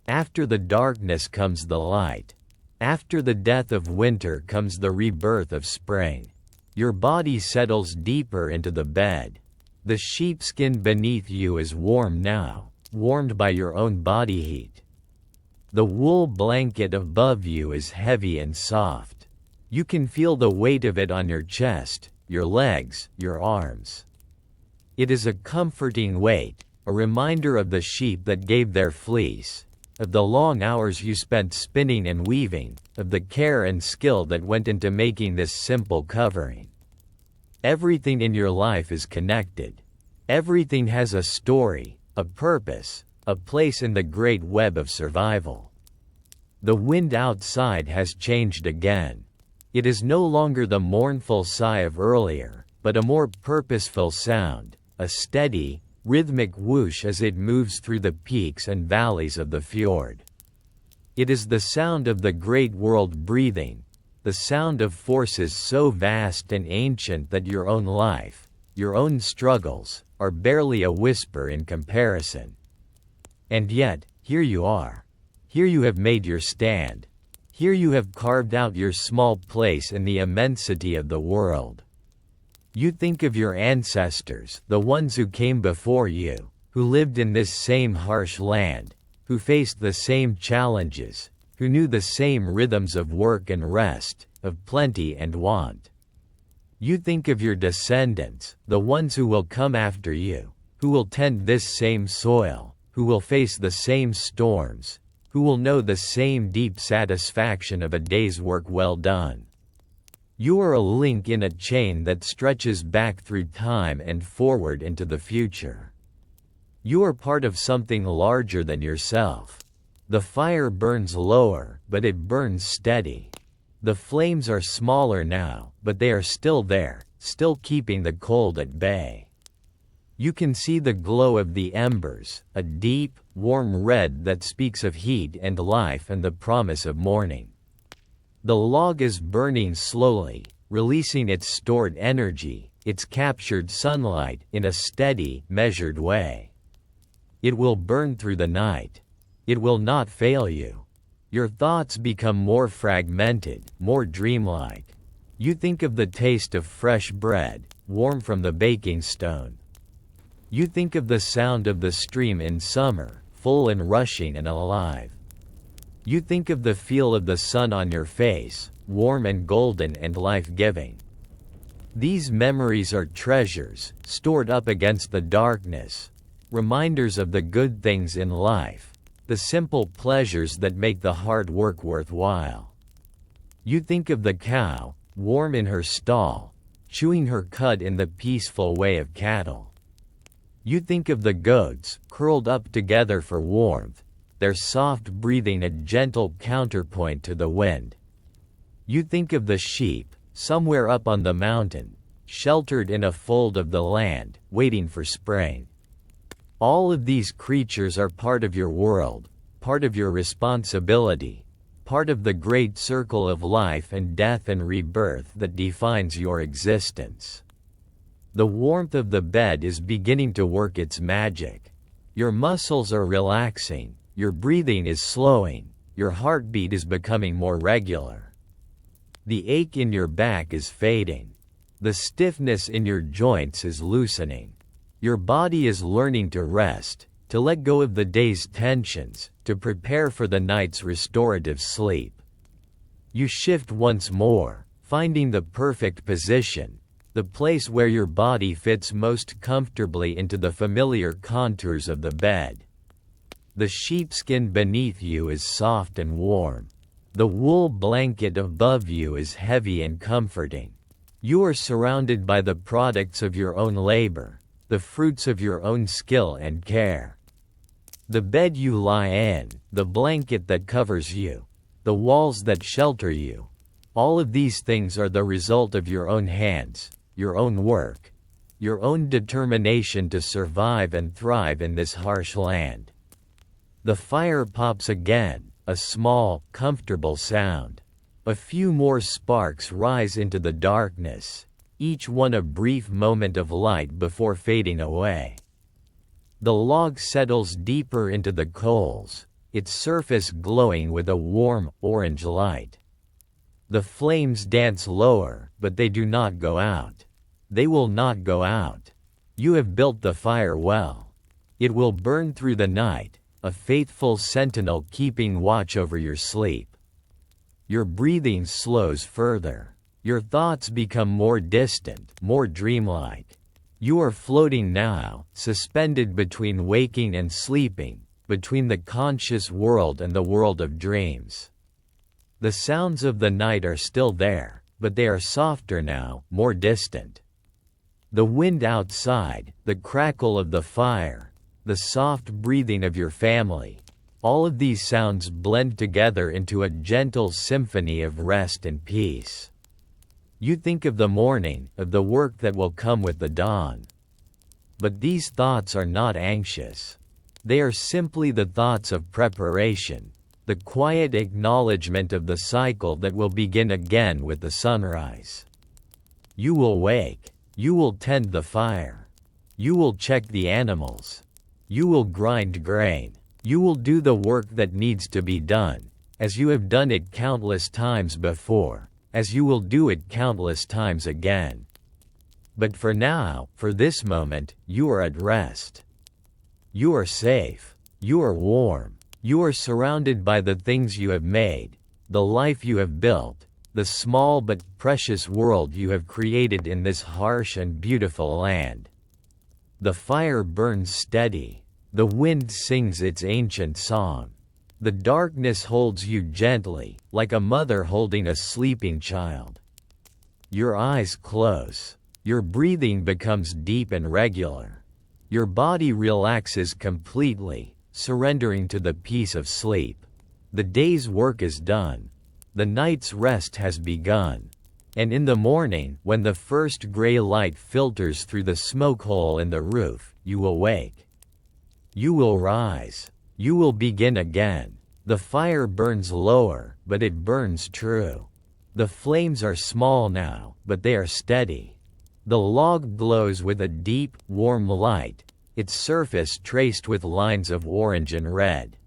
After the darkness comes the light. After the death of winter comes the rebirth of spring. Your body settles deeper into the bed. The sheepskin beneath you is warm now, warmed by your own body heat. The wool blanket above you is heavy and soft. You can feel the weight of it on your chest, your legs, your arms. It is a comforting weight, a reminder of the sheep that gave their fleece, of the long hours you spent spinning and weaving, of the care and skill that went into making this simple covering. Everything in your life is connected. Everything has a story, a purpose, a place in the great web of survival. The wind outside has changed again. It is no longer the mournful sigh of earlier, but a more purposeful sound, a steady, rhythmic whoosh as it moves through the peaks and valleys of the fjord. It is the sound of the great world breathing, the sound of forces so vast and ancient that your own life, your own struggles, are barely a whisper in comparison. And yet, here you are. Here you have made your stand. Here you have carved out your small place in the immensity of the world. You think of your ancestors, the ones who came before you, who lived in this same harsh land, who faced the same challenges, who knew the same rhythms of work and rest, of plenty and want. You think of your descendants, the ones who will come after you, who will tend this same soil, who will face the same storms, who will know the same deep satisfaction of a day's work well done. You are a link in a chain that stretches back through time and forward into the future. You are part of something larger than yourself. The fire burns lower, but it burns steady. The flames are smaller now, but they are still there, still keeping the cold at bay. You can see the glow of the embers, a deep, warm red that speaks of heat and life and the promise of morning. The log is burning slowly, releasing its stored energy, its captured sunlight, in a steady, measured way. It will burn through the night. It will not fail you. Your thoughts become more fragmented, more dreamlike. You think of the taste of fresh bread, warm from the baking stone. You think of the sound of the stream in summer, full and rushing and alive. You think of the feel of the sun on your face, warm and golden and life-giving. These memories are treasures, stored up against the darkness, reminders of the good things in life, the simple pleasures that make the hard work worthwhile. You think of the cow, warm in her stall, chewing her cud in the peaceful way of cattle. You think of the goats, curled up together for warmth, their soft breathing a gentle counterpoint to the wind. You think of the sheep, somewhere up on the mountain, sheltered in a fold of the land, waiting for spring. All of these creatures are part of your world, part of your responsibility, part of the great circle of life and death and rebirth that defines your existence. The warmth of the bed is beginning to work its magic. Your muscles are relaxing, your breathing is slowing, your heartbeat is becoming more regular. The ache in your back is fading. The stiffness in your joints is loosening. Your body is learning to rest, to let go of the day's tensions, to prepare for the night's restorative sleep. You shift once more, finding the perfect position, the place where your body fits most comfortably into the familiar contours of the bed. The sheepskin beneath you is soft and warm. The wool blanket above you is heavy and comforting. You are surrounded by the products of your own labor, the fruits of your own skill and care. The bed you lie in, the blanket that covers you, the walls that shelter you, all of these things are the result of your own hands, your own work, your own determination to survive and thrive in this harsh land. The fire pops again, a small, comfortable sound. A few more sparks rise into the darkness, each one a brief moment of light before fading away. The log settles deeper into the coals, its surface glowing with a warm, orange light. The flames dance lower, but they do not go out. They will not go out. You have built the fire well. It will burn through the night, a faithful sentinel keeping watch over your sleep. Your breathing slows further. Your thoughts become more distant, more dreamlike. You are floating now, suspended between waking and sleeping, between the conscious world and the world of dreams. The sounds of the night are still there, but they are softer now, more distant. The wind outside, the crackle of the fire, the soft breathing of your family, all of these sounds blend together into a gentle symphony of rest and peace. You think of the morning, of the work that will come with the dawn. But these thoughts are not anxious. They are simply the thoughts of preparation, the quiet acknowledgement of the cycle that will begin again with the sunrise. You will wake. You will tend the fire. You will check the animals. You will grind grain. You will do the work that needs to be done, as you have done it countless times before, as you will do it countless times again. But for now, for this moment, you are at rest. You are safe. You are warm. You are surrounded by the things you have made, the life you have built, the small but precious world you have created in this harsh and beautiful land. The fire burns steady. The wind sings its ancient song. The darkness holds you gently, like a mother holding a sleeping child. Your eyes close. Your breathing becomes deep and regular. Your body relaxes completely, surrendering to the peace of sleep. The day's work is done. The night's rest has begun. And in the morning, when the first gray light filters through the smoke hole in the roof, you will wake. You will rise. You will begin again. The fire burns lower, but it burns true. The flames are small now, but they are steady. The log glows with a deep, warm light, its surface traced with lines of orange and red.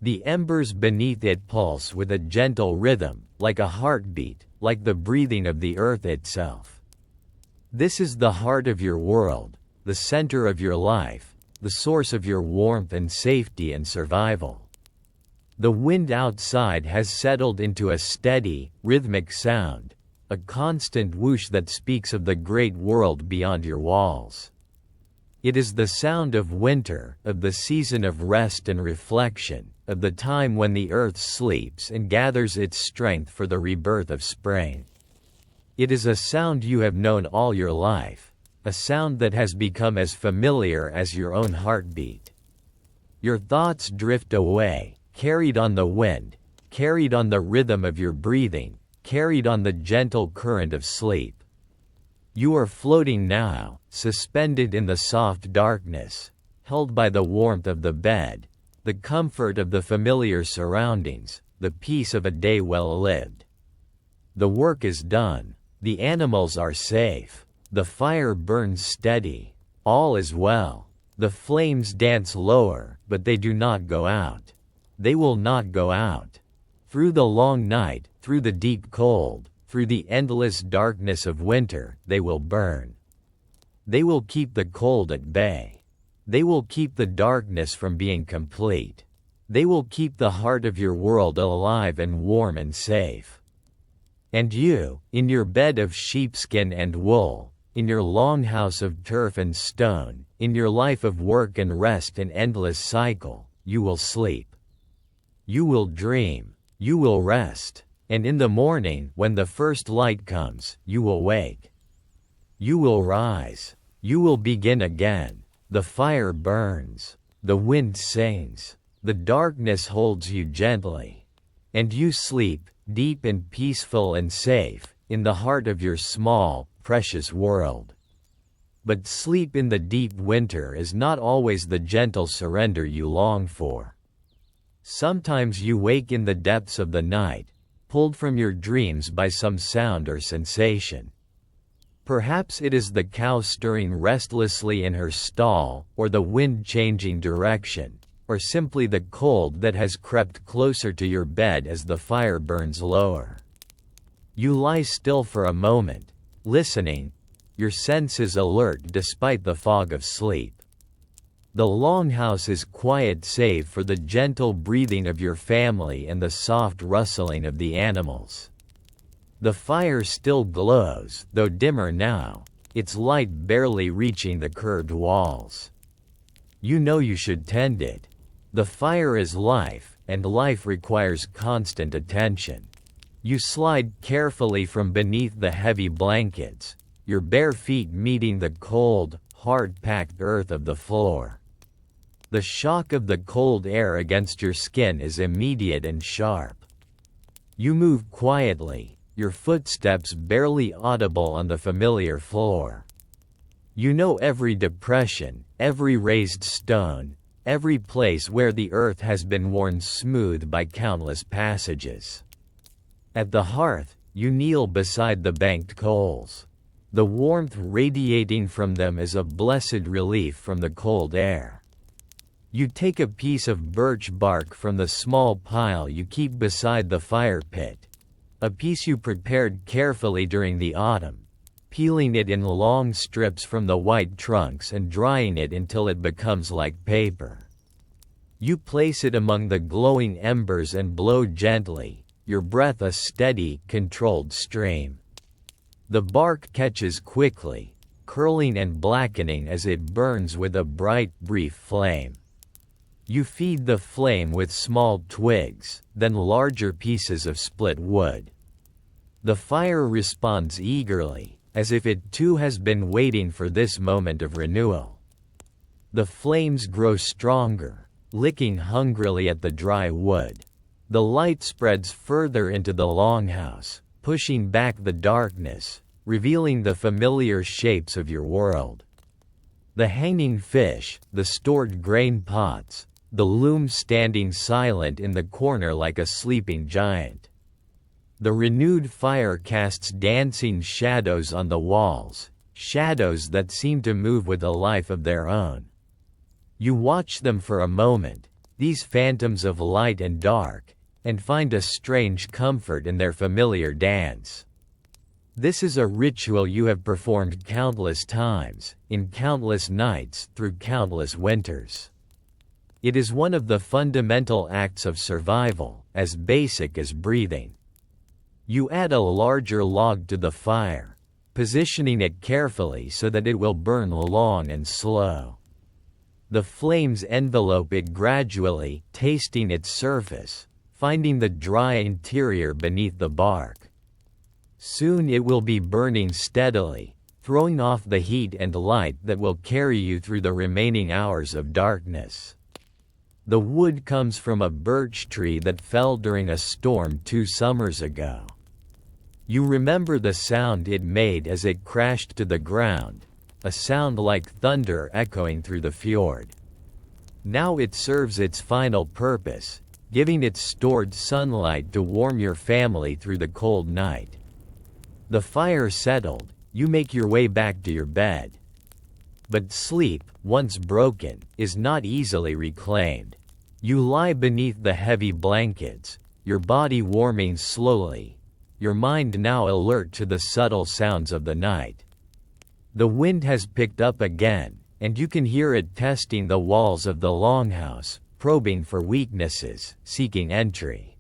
The embers beneath it pulse with a gentle rhythm, like a heartbeat, like the breathing of the earth itself. This is the heart of your world, the center of your life, the source of your warmth and safety and survival. The wind outside has settled into a steady, rhythmic sound, a constant whoosh that speaks of the great world beyond your walls. It is the sound of winter, of the season of rest and reflection, of the time when the earth sleeps and gathers its strength for the rebirth of spring. It is a sound you have known all your life, a sound that has become as familiar as your own heartbeat. Your thoughts drift away, carried on the wind, carried on the rhythm of your breathing, carried on the gentle current of sleep. You are floating now, suspended in the soft darkness, held by the warmth of the bed, the comfort of the familiar surroundings, the peace of a day well lived. The work is done. The animals are safe. The fire burns steady. All is well. The flames dance lower, but they do not go out. They will not go out. Through the long night, through the deep cold, through the endless darkness of winter, they will burn. They will keep the cold at bay. They will keep the darkness from being complete. They will keep the heart of your world alive and warm and safe. And you, in your bed of sheepskin and wool, in your longhouse of turf and stone, in your life of work and rest and endless cycle, you will sleep. You will dream. You will rest. And in the morning, when the first light comes, you will wake. You will rise. You will begin again. The fire burns. The wind sings. The darkness holds you gently. And you sleep, deep and peaceful and safe, in the heart of your small, precious world. But sleep in the deep winter is not always the gentle surrender you long for. Sometimes you wake in the depths of the night, pulled from your dreams by some sound or sensation. Perhaps it is the cow stirring restlessly in her stall, or the wind changing direction, or simply the cold that has crept closer to your bed as the fire burns lower. You lie still for a moment, listening, your senses alert despite the fog of sleep. The longhouse is quiet save for the gentle breathing of your family and the soft rustling of the animals. The fire still glows, though dimmer now, its light barely reaching the curved walls. You know you should tend it. The fire is life, and life requires constant attention. You slide carefully from beneath the heavy blankets, your bare feet meeting the cold, hard-packed earth of the floor. The shock of the cold air against your skin is immediate and sharp. You move quietly, your footsteps barely audible on the familiar floor. You know every depression, every raised stone, every place where the earth has been worn smooth by countless passages. At the hearth, you kneel beside the banked coals. The warmth radiating from them is a blessed relief from the cold air. You take a piece of birch bark from the small pile you keep beside the fire pit, a piece you prepared carefully during the autumn, peeling it in long strips from the white trunks and drying it until it becomes like paper. You place it among the glowing embers and blow gently, your breath a steady, controlled stream. The bark catches quickly, curling and blackening as it burns with a bright, brief flame. You feed the flame with small twigs, then larger pieces of split wood. The fire responds eagerly, as if it too has been waiting for this moment of renewal. The flames grow stronger, licking hungrily at the dry wood. The light spreads further into the longhouse, pushing back the darkness, revealing the familiar shapes of your world. The hanging fish, the stored grain pots, the loom standing silent in the corner like a sleeping giant. The renewed fire casts dancing shadows on the walls, shadows that seem to move with a life of their own. You watch them for a moment, these phantoms of light and dark, and find a strange comfort in their familiar dance. This is a ritual you have performed countless times, in countless nights, through countless winters. It is one of the fundamental acts of survival, as basic as breathing. You add a larger log to the fire, positioning it carefully so that it will burn long and slow. The flames envelope it gradually, tasting its surface, finding the dry interior beneath the bark. Soon it will be burning steadily, throwing off the heat and light that will carry you through the remaining hours of darkness. The wood comes from a birch tree that fell during a storm 2 summers ago. You remember the sound it made as it crashed to the ground, a sound like thunder echoing through the fjord. Now it serves its final purpose, giving its stored sunlight to warm your family through the cold night. The fire settled, you make your way back to your bed. But sleep, once broken, is not easily reclaimed. You lie beneath the heavy blankets, your body warming slowly, your mind now alert to the subtle sounds of the night. The wind has picked up again, and you can hear it testing the walls of the longhouse, probing for weaknesses, seeking entry.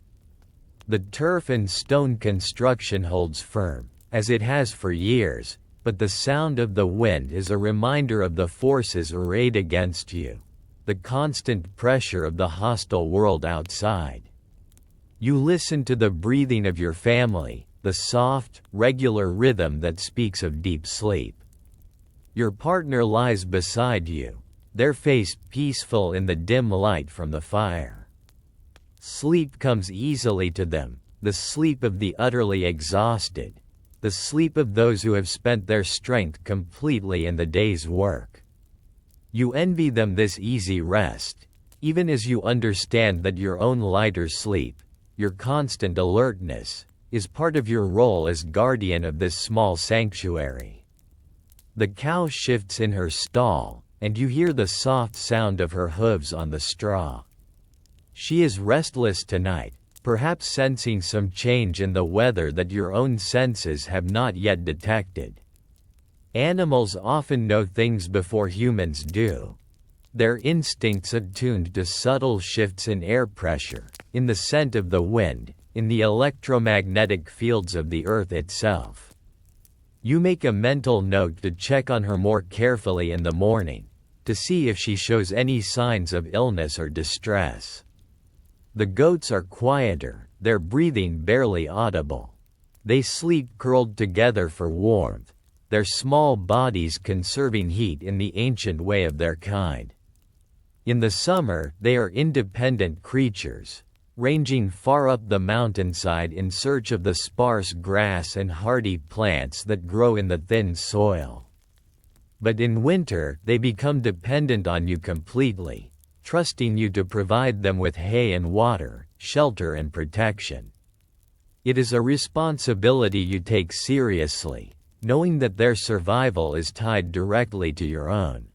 The turf and stone construction holds firm, as it has for years, but the sound of the wind is a reminder of the forces arrayed against you, the constant pressure of the hostile world outside. You listen to the breathing of your family, the soft, regular rhythm that speaks of deep sleep. Your partner lies beside you, their face peaceful in the dim light from the fire. Sleep comes easily to them, the sleep of the utterly exhausted, the sleep of those who have spent their strength completely in the day's work. You envy them this easy rest, even as you understand that your own lighter sleep, your constant alertness, is part of your role as guardian of this small sanctuary. The cow shifts in her stall, and you hear the soft sound of her hooves on the straw. She is restless tonight, perhaps sensing some change in the weather that your own senses have not yet detected. Animals often know things before humans do. Their instincts attuned to subtle shifts in air pressure, in the scent of the wind, in the electromagnetic fields of the earth itself. You make a mental note to check on her more carefully in the morning, to see if she shows any signs of illness or distress. The goats are quieter, their breathing barely audible. They sleep curled together for warmth, their small bodies conserving heat in the ancient way of their kind. In the summer, they are independent creatures, ranging far up the mountainside in search of the sparse grass and hardy plants that grow in the thin soil. But in winter, they become dependent on you completely, trusting you to provide them with hay and water, shelter and protection. It is a responsibility you take seriously, knowing that their survival is tied directly to your own.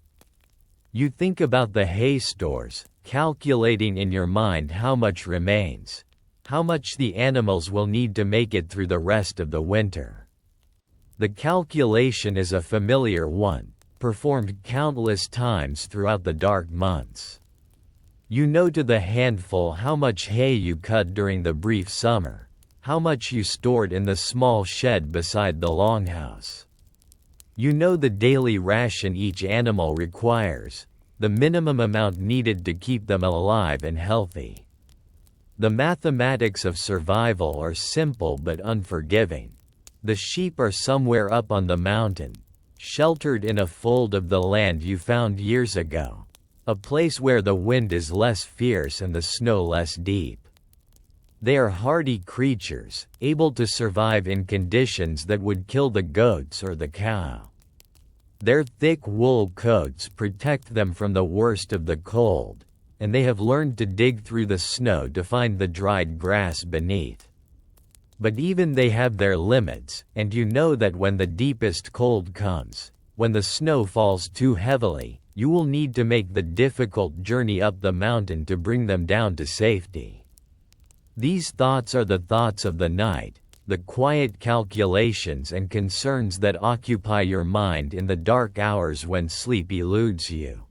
You think about the hay stores, calculating in your mind how much remains, how much the animals will need to make it through the rest of the winter. The calculation is a familiar one, performed countless times throughout the dark months. You know to the handful how much hay you cut during the brief summer, how much you stored in the small shed beside the longhouse. You know the daily ration each animal requires, the minimum amount needed to keep them alive and healthy. The mathematics of survival are simple but unforgiving. The sheep are somewhere up on the mountain, sheltered in a fold of the land you found years ago, a place where the wind is less fierce and the snow less deep. They are hardy creatures, able to survive in conditions that would kill the goats or the cow. Their thick wool coats protect them from the worst of the cold, and they have learned to dig through the snow to find the dried grass beneath. But even they have their limits, and you know that when the deepest cold comes, when the snow falls too heavily, you will need to make the difficult journey up the mountain to bring them down to safety. These thoughts are the thoughts of the night, the quiet calculations and concerns that occupy your mind in the dark hours when sleep eludes you.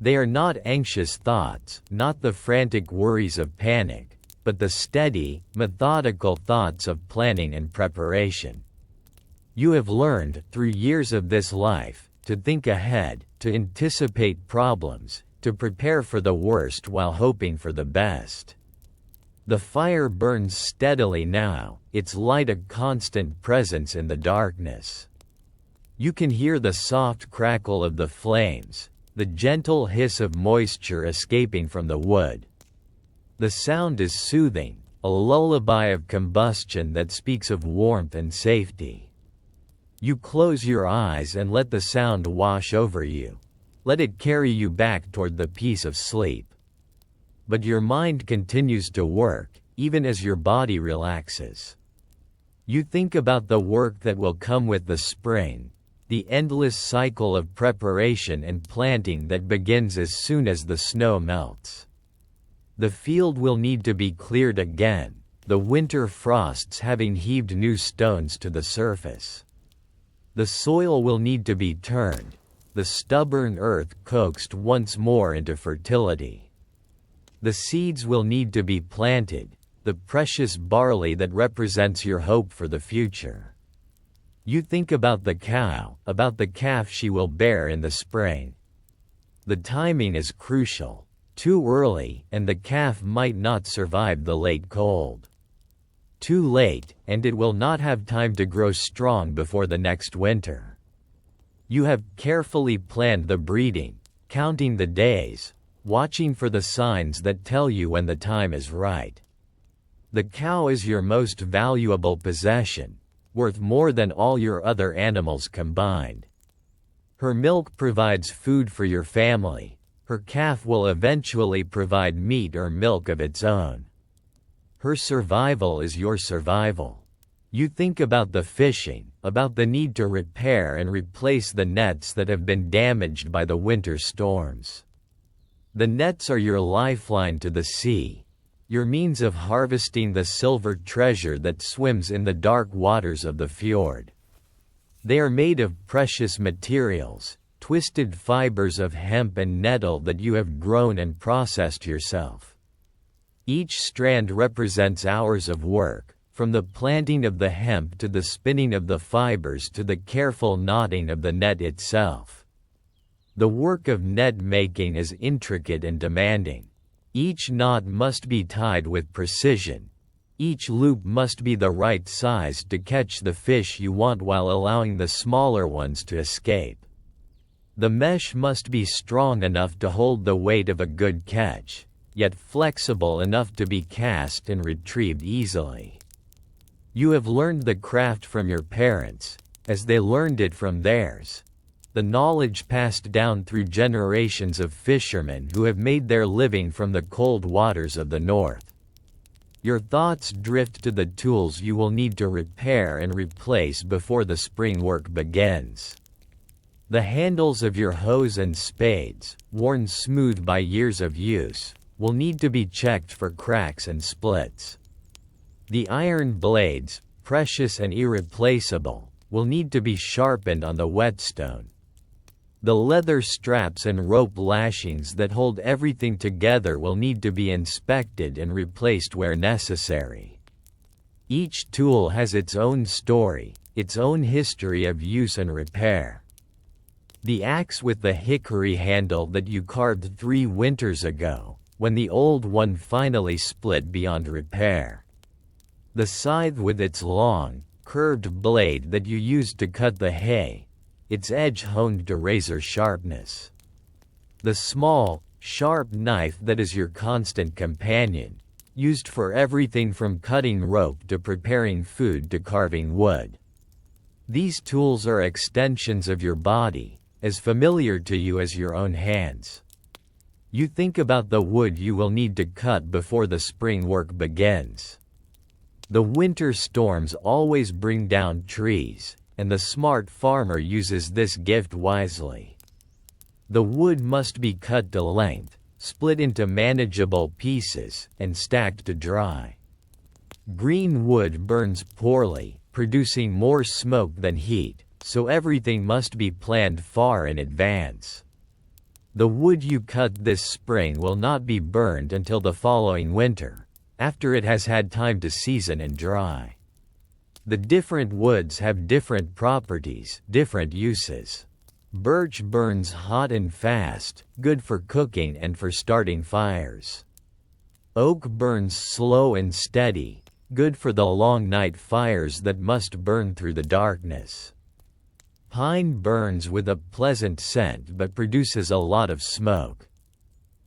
They are not anxious thoughts, not the frantic worries of panic, but the steady, methodical thoughts of planning and preparation. You have learned, through years of this life, to think ahead, to anticipate problems, to prepare for the worst while hoping for the best. The fire burns steadily now, its light a constant presence in the darkness. You can hear the soft crackle of the flames, the gentle hiss of moisture escaping from the wood. The sound is soothing, a lullaby of combustion that speaks of warmth and safety. You close your eyes and let the sound wash over you. Let it carry you back toward the peace of sleep. But your mind continues to work, even as your body relaxes. You think about the work that will come with the spring, the endless cycle of preparation and planting that begins as soon as the snow melts. The field will need to be cleared again, the winter frosts having heaved new stones to the surface. The soil will need to be turned, the stubborn earth coaxed once more into fertility. The seeds will need to be planted, the precious barley that represents your hope for the future. You think about the cow, about the calf she will bear in the spring. The timing is crucial. Too early, and the calf might not survive the late cold. Too late, and it will not have time to grow strong before the next winter. You have carefully planned the breeding, counting the days, watching for the signs that tell you when the time is right. The cow is your most valuable possession, worth more than all your other animals combined. Her milk provides food for your family. Her calf will eventually provide meat or milk of its own. Her survival is your survival. You think about the fishing, about the need to repair and replace the nets that have been damaged by the winter storms. The nets are your lifeline to the sea, your means of harvesting the silver treasure that swims in the dark waters of the fjord. They are made of precious materials, twisted fibers of hemp and nettle that you have grown and processed yourself. Each strand represents hours of work, from the planting of the hemp to the spinning of the fibers to the careful knotting of the net itself. The work of net making is intricate and demanding. Each knot must be tied with precision. Each loop must be the right size to catch the fish you want while allowing the smaller ones to escape. The mesh must be strong enough to hold the weight of a good catch, yet flexible enough to be cast and retrieved easily. You have learned the craft from your parents, as they learned it from theirs. The knowledge passed down through generations of fishermen who have made their living from the cold waters of the north. Your thoughts drift to the tools you will need to repair and replace before the spring work begins. The handles of your hoes and spades, worn smooth by years of use, will need to be checked for cracks and splits. The iron blades, precious and irreplaceable, will need to be sharpened on the whetstone. The leather straps and rope lashings that hold everything together will need to be inspected and replaced where necessary. Each tool has its own story, its own history of use and repair. The axe with the hickory handle that you carved 3 winters ago, when the old one finally split beyond repair. The scythe with its long, curved blade that you used to cut the hay, its edge honed to razor sharpness. The small, sharp knife that is your constant companion, used for everything from cutting rope to preparing food to carving wood. These tools are extensions of your body, as familiar to you as your own hands. You think about the wood you will need to cut before the spring work begins. The winter storms always bring down trees, and the smart farmer uses this gift wisely. The wood must be cut to length, split into manageable pieces, and stacked to dry. Green wood burns poorly, producing more smoke than heat, so everything must be planned far in advance. The wood you cut this spring will not be burned until the following winter, after it has had time to season and dry. The different woods have different properties, different uses. Birch burns hot and fast, good for cooking and for starting fires. Oak burns slow and steady, good for the long night fires that must burn through the darkness. Pine burns with a pleasant scent but produces a lot of smoke.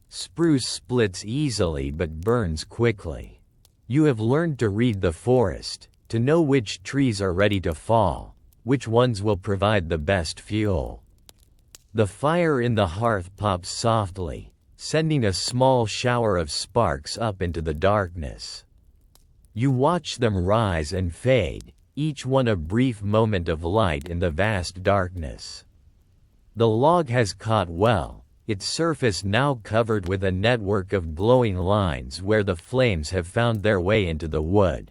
Spruce splits easily but burns quickly. You have learned to read the forest, to know which trees are ready to fall, which ones will provide the best fuel. The fire in the hearth pops softly, sending a small shower of sparks up into the darkness. You watch them rise and fade, each one a brief moment of light in the vast darkness. The log has caught well, its surface now covered with a network of glowing lines where the flames have found their way into the wood.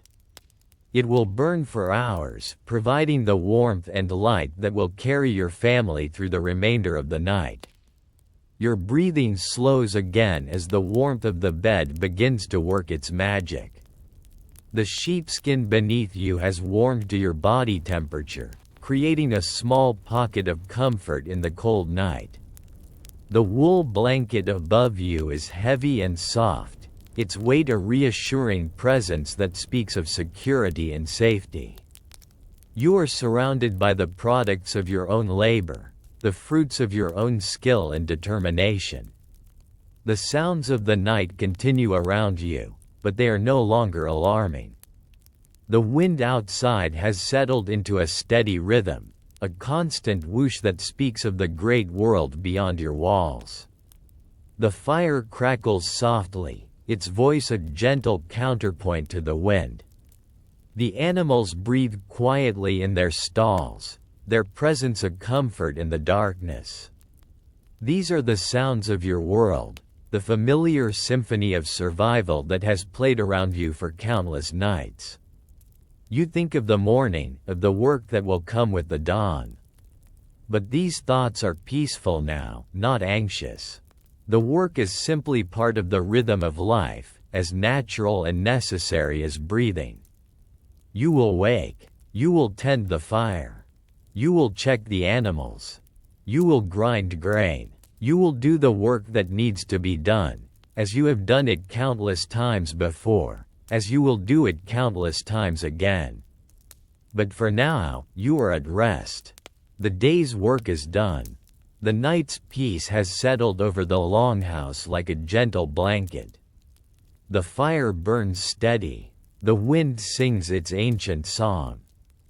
It will burn for hours, providing the warmth and light that will carry your family through the remainder of the night. Your breathing slows again as the warmth of the bed begins to work its magic. The sheepskin beneath you has warmed to your body temperature, creating a small pocket of comfort in the cold night. The wool blanket above you is heavy and soft, its weight a reassuring presence that speaks of security and safety. You are surrounded by the products of your own labor, the fruits of your own skill and determination. The sounds of the night continue around you, but they are no longer alarming. The wind outside has settled into a steady rhythm, a constant whoosh that speaks of the great world beyond your walls. The fire crackles softly, its voice a gentle counterpoint to the wind. The animals breathe quietly in their stalls, their presence a comfort in the darkness. These are the sounds of your world, the familiar symphony of survival that has played around you for countless nights. You think of the morning, of the work that will come with the dawn. But these thoughts are peaceful now, not anxious. The work is simply part of the rhythm of life, as natural and necessary as breathing. You will wake. You will tend the fire. You will check the animals. You will grind grain. You will do the work that needs to be done, as you have done it countless times before, as you will do it countless times again. But for now, you are at rest. The day's work is done. The night's peace has settled over the longhouse like a gentle blanket. The fire burns steady. The wind sings its ancient song.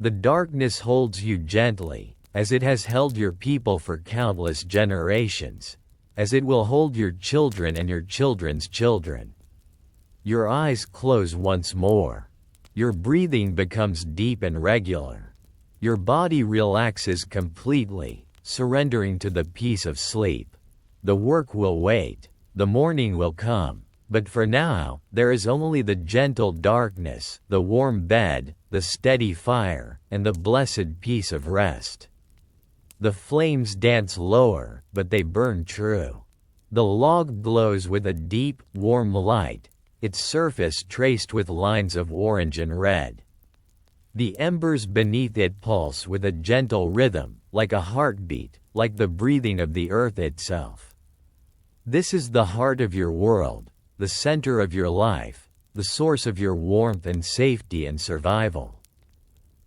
The darkness holds you gently, as it has held your people for countless generations, as it will hold your children and your children's children. Your eyes close once more. Your breathing becomes deep and regular. Your body relaxes completely, surrendering to the peace of sleep. The work will wait. The morning will come. But for now, there is only the gentle darkness, the warm bed, the steady fire, and the blessed peace of rest. The flames dance lower, but they burn true. The log glows with a deep, warm light, its surface traced with lines of orange and red. The embers beneath it pulse with a gentle rhythm, like a heartbeat, like the breathing of the earth itself. This is the heart of your world, the center of your life, the source of your warmth and safety and survival.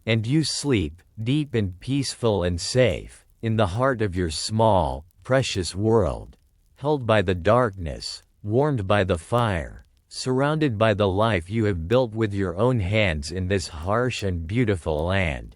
And you sleep, deep and peaceful and safe, in the heart of your small, precious world, held by the darkness, warmed by the fire, surrounded by the life you have built with your own hands in this harsh and beautiful land.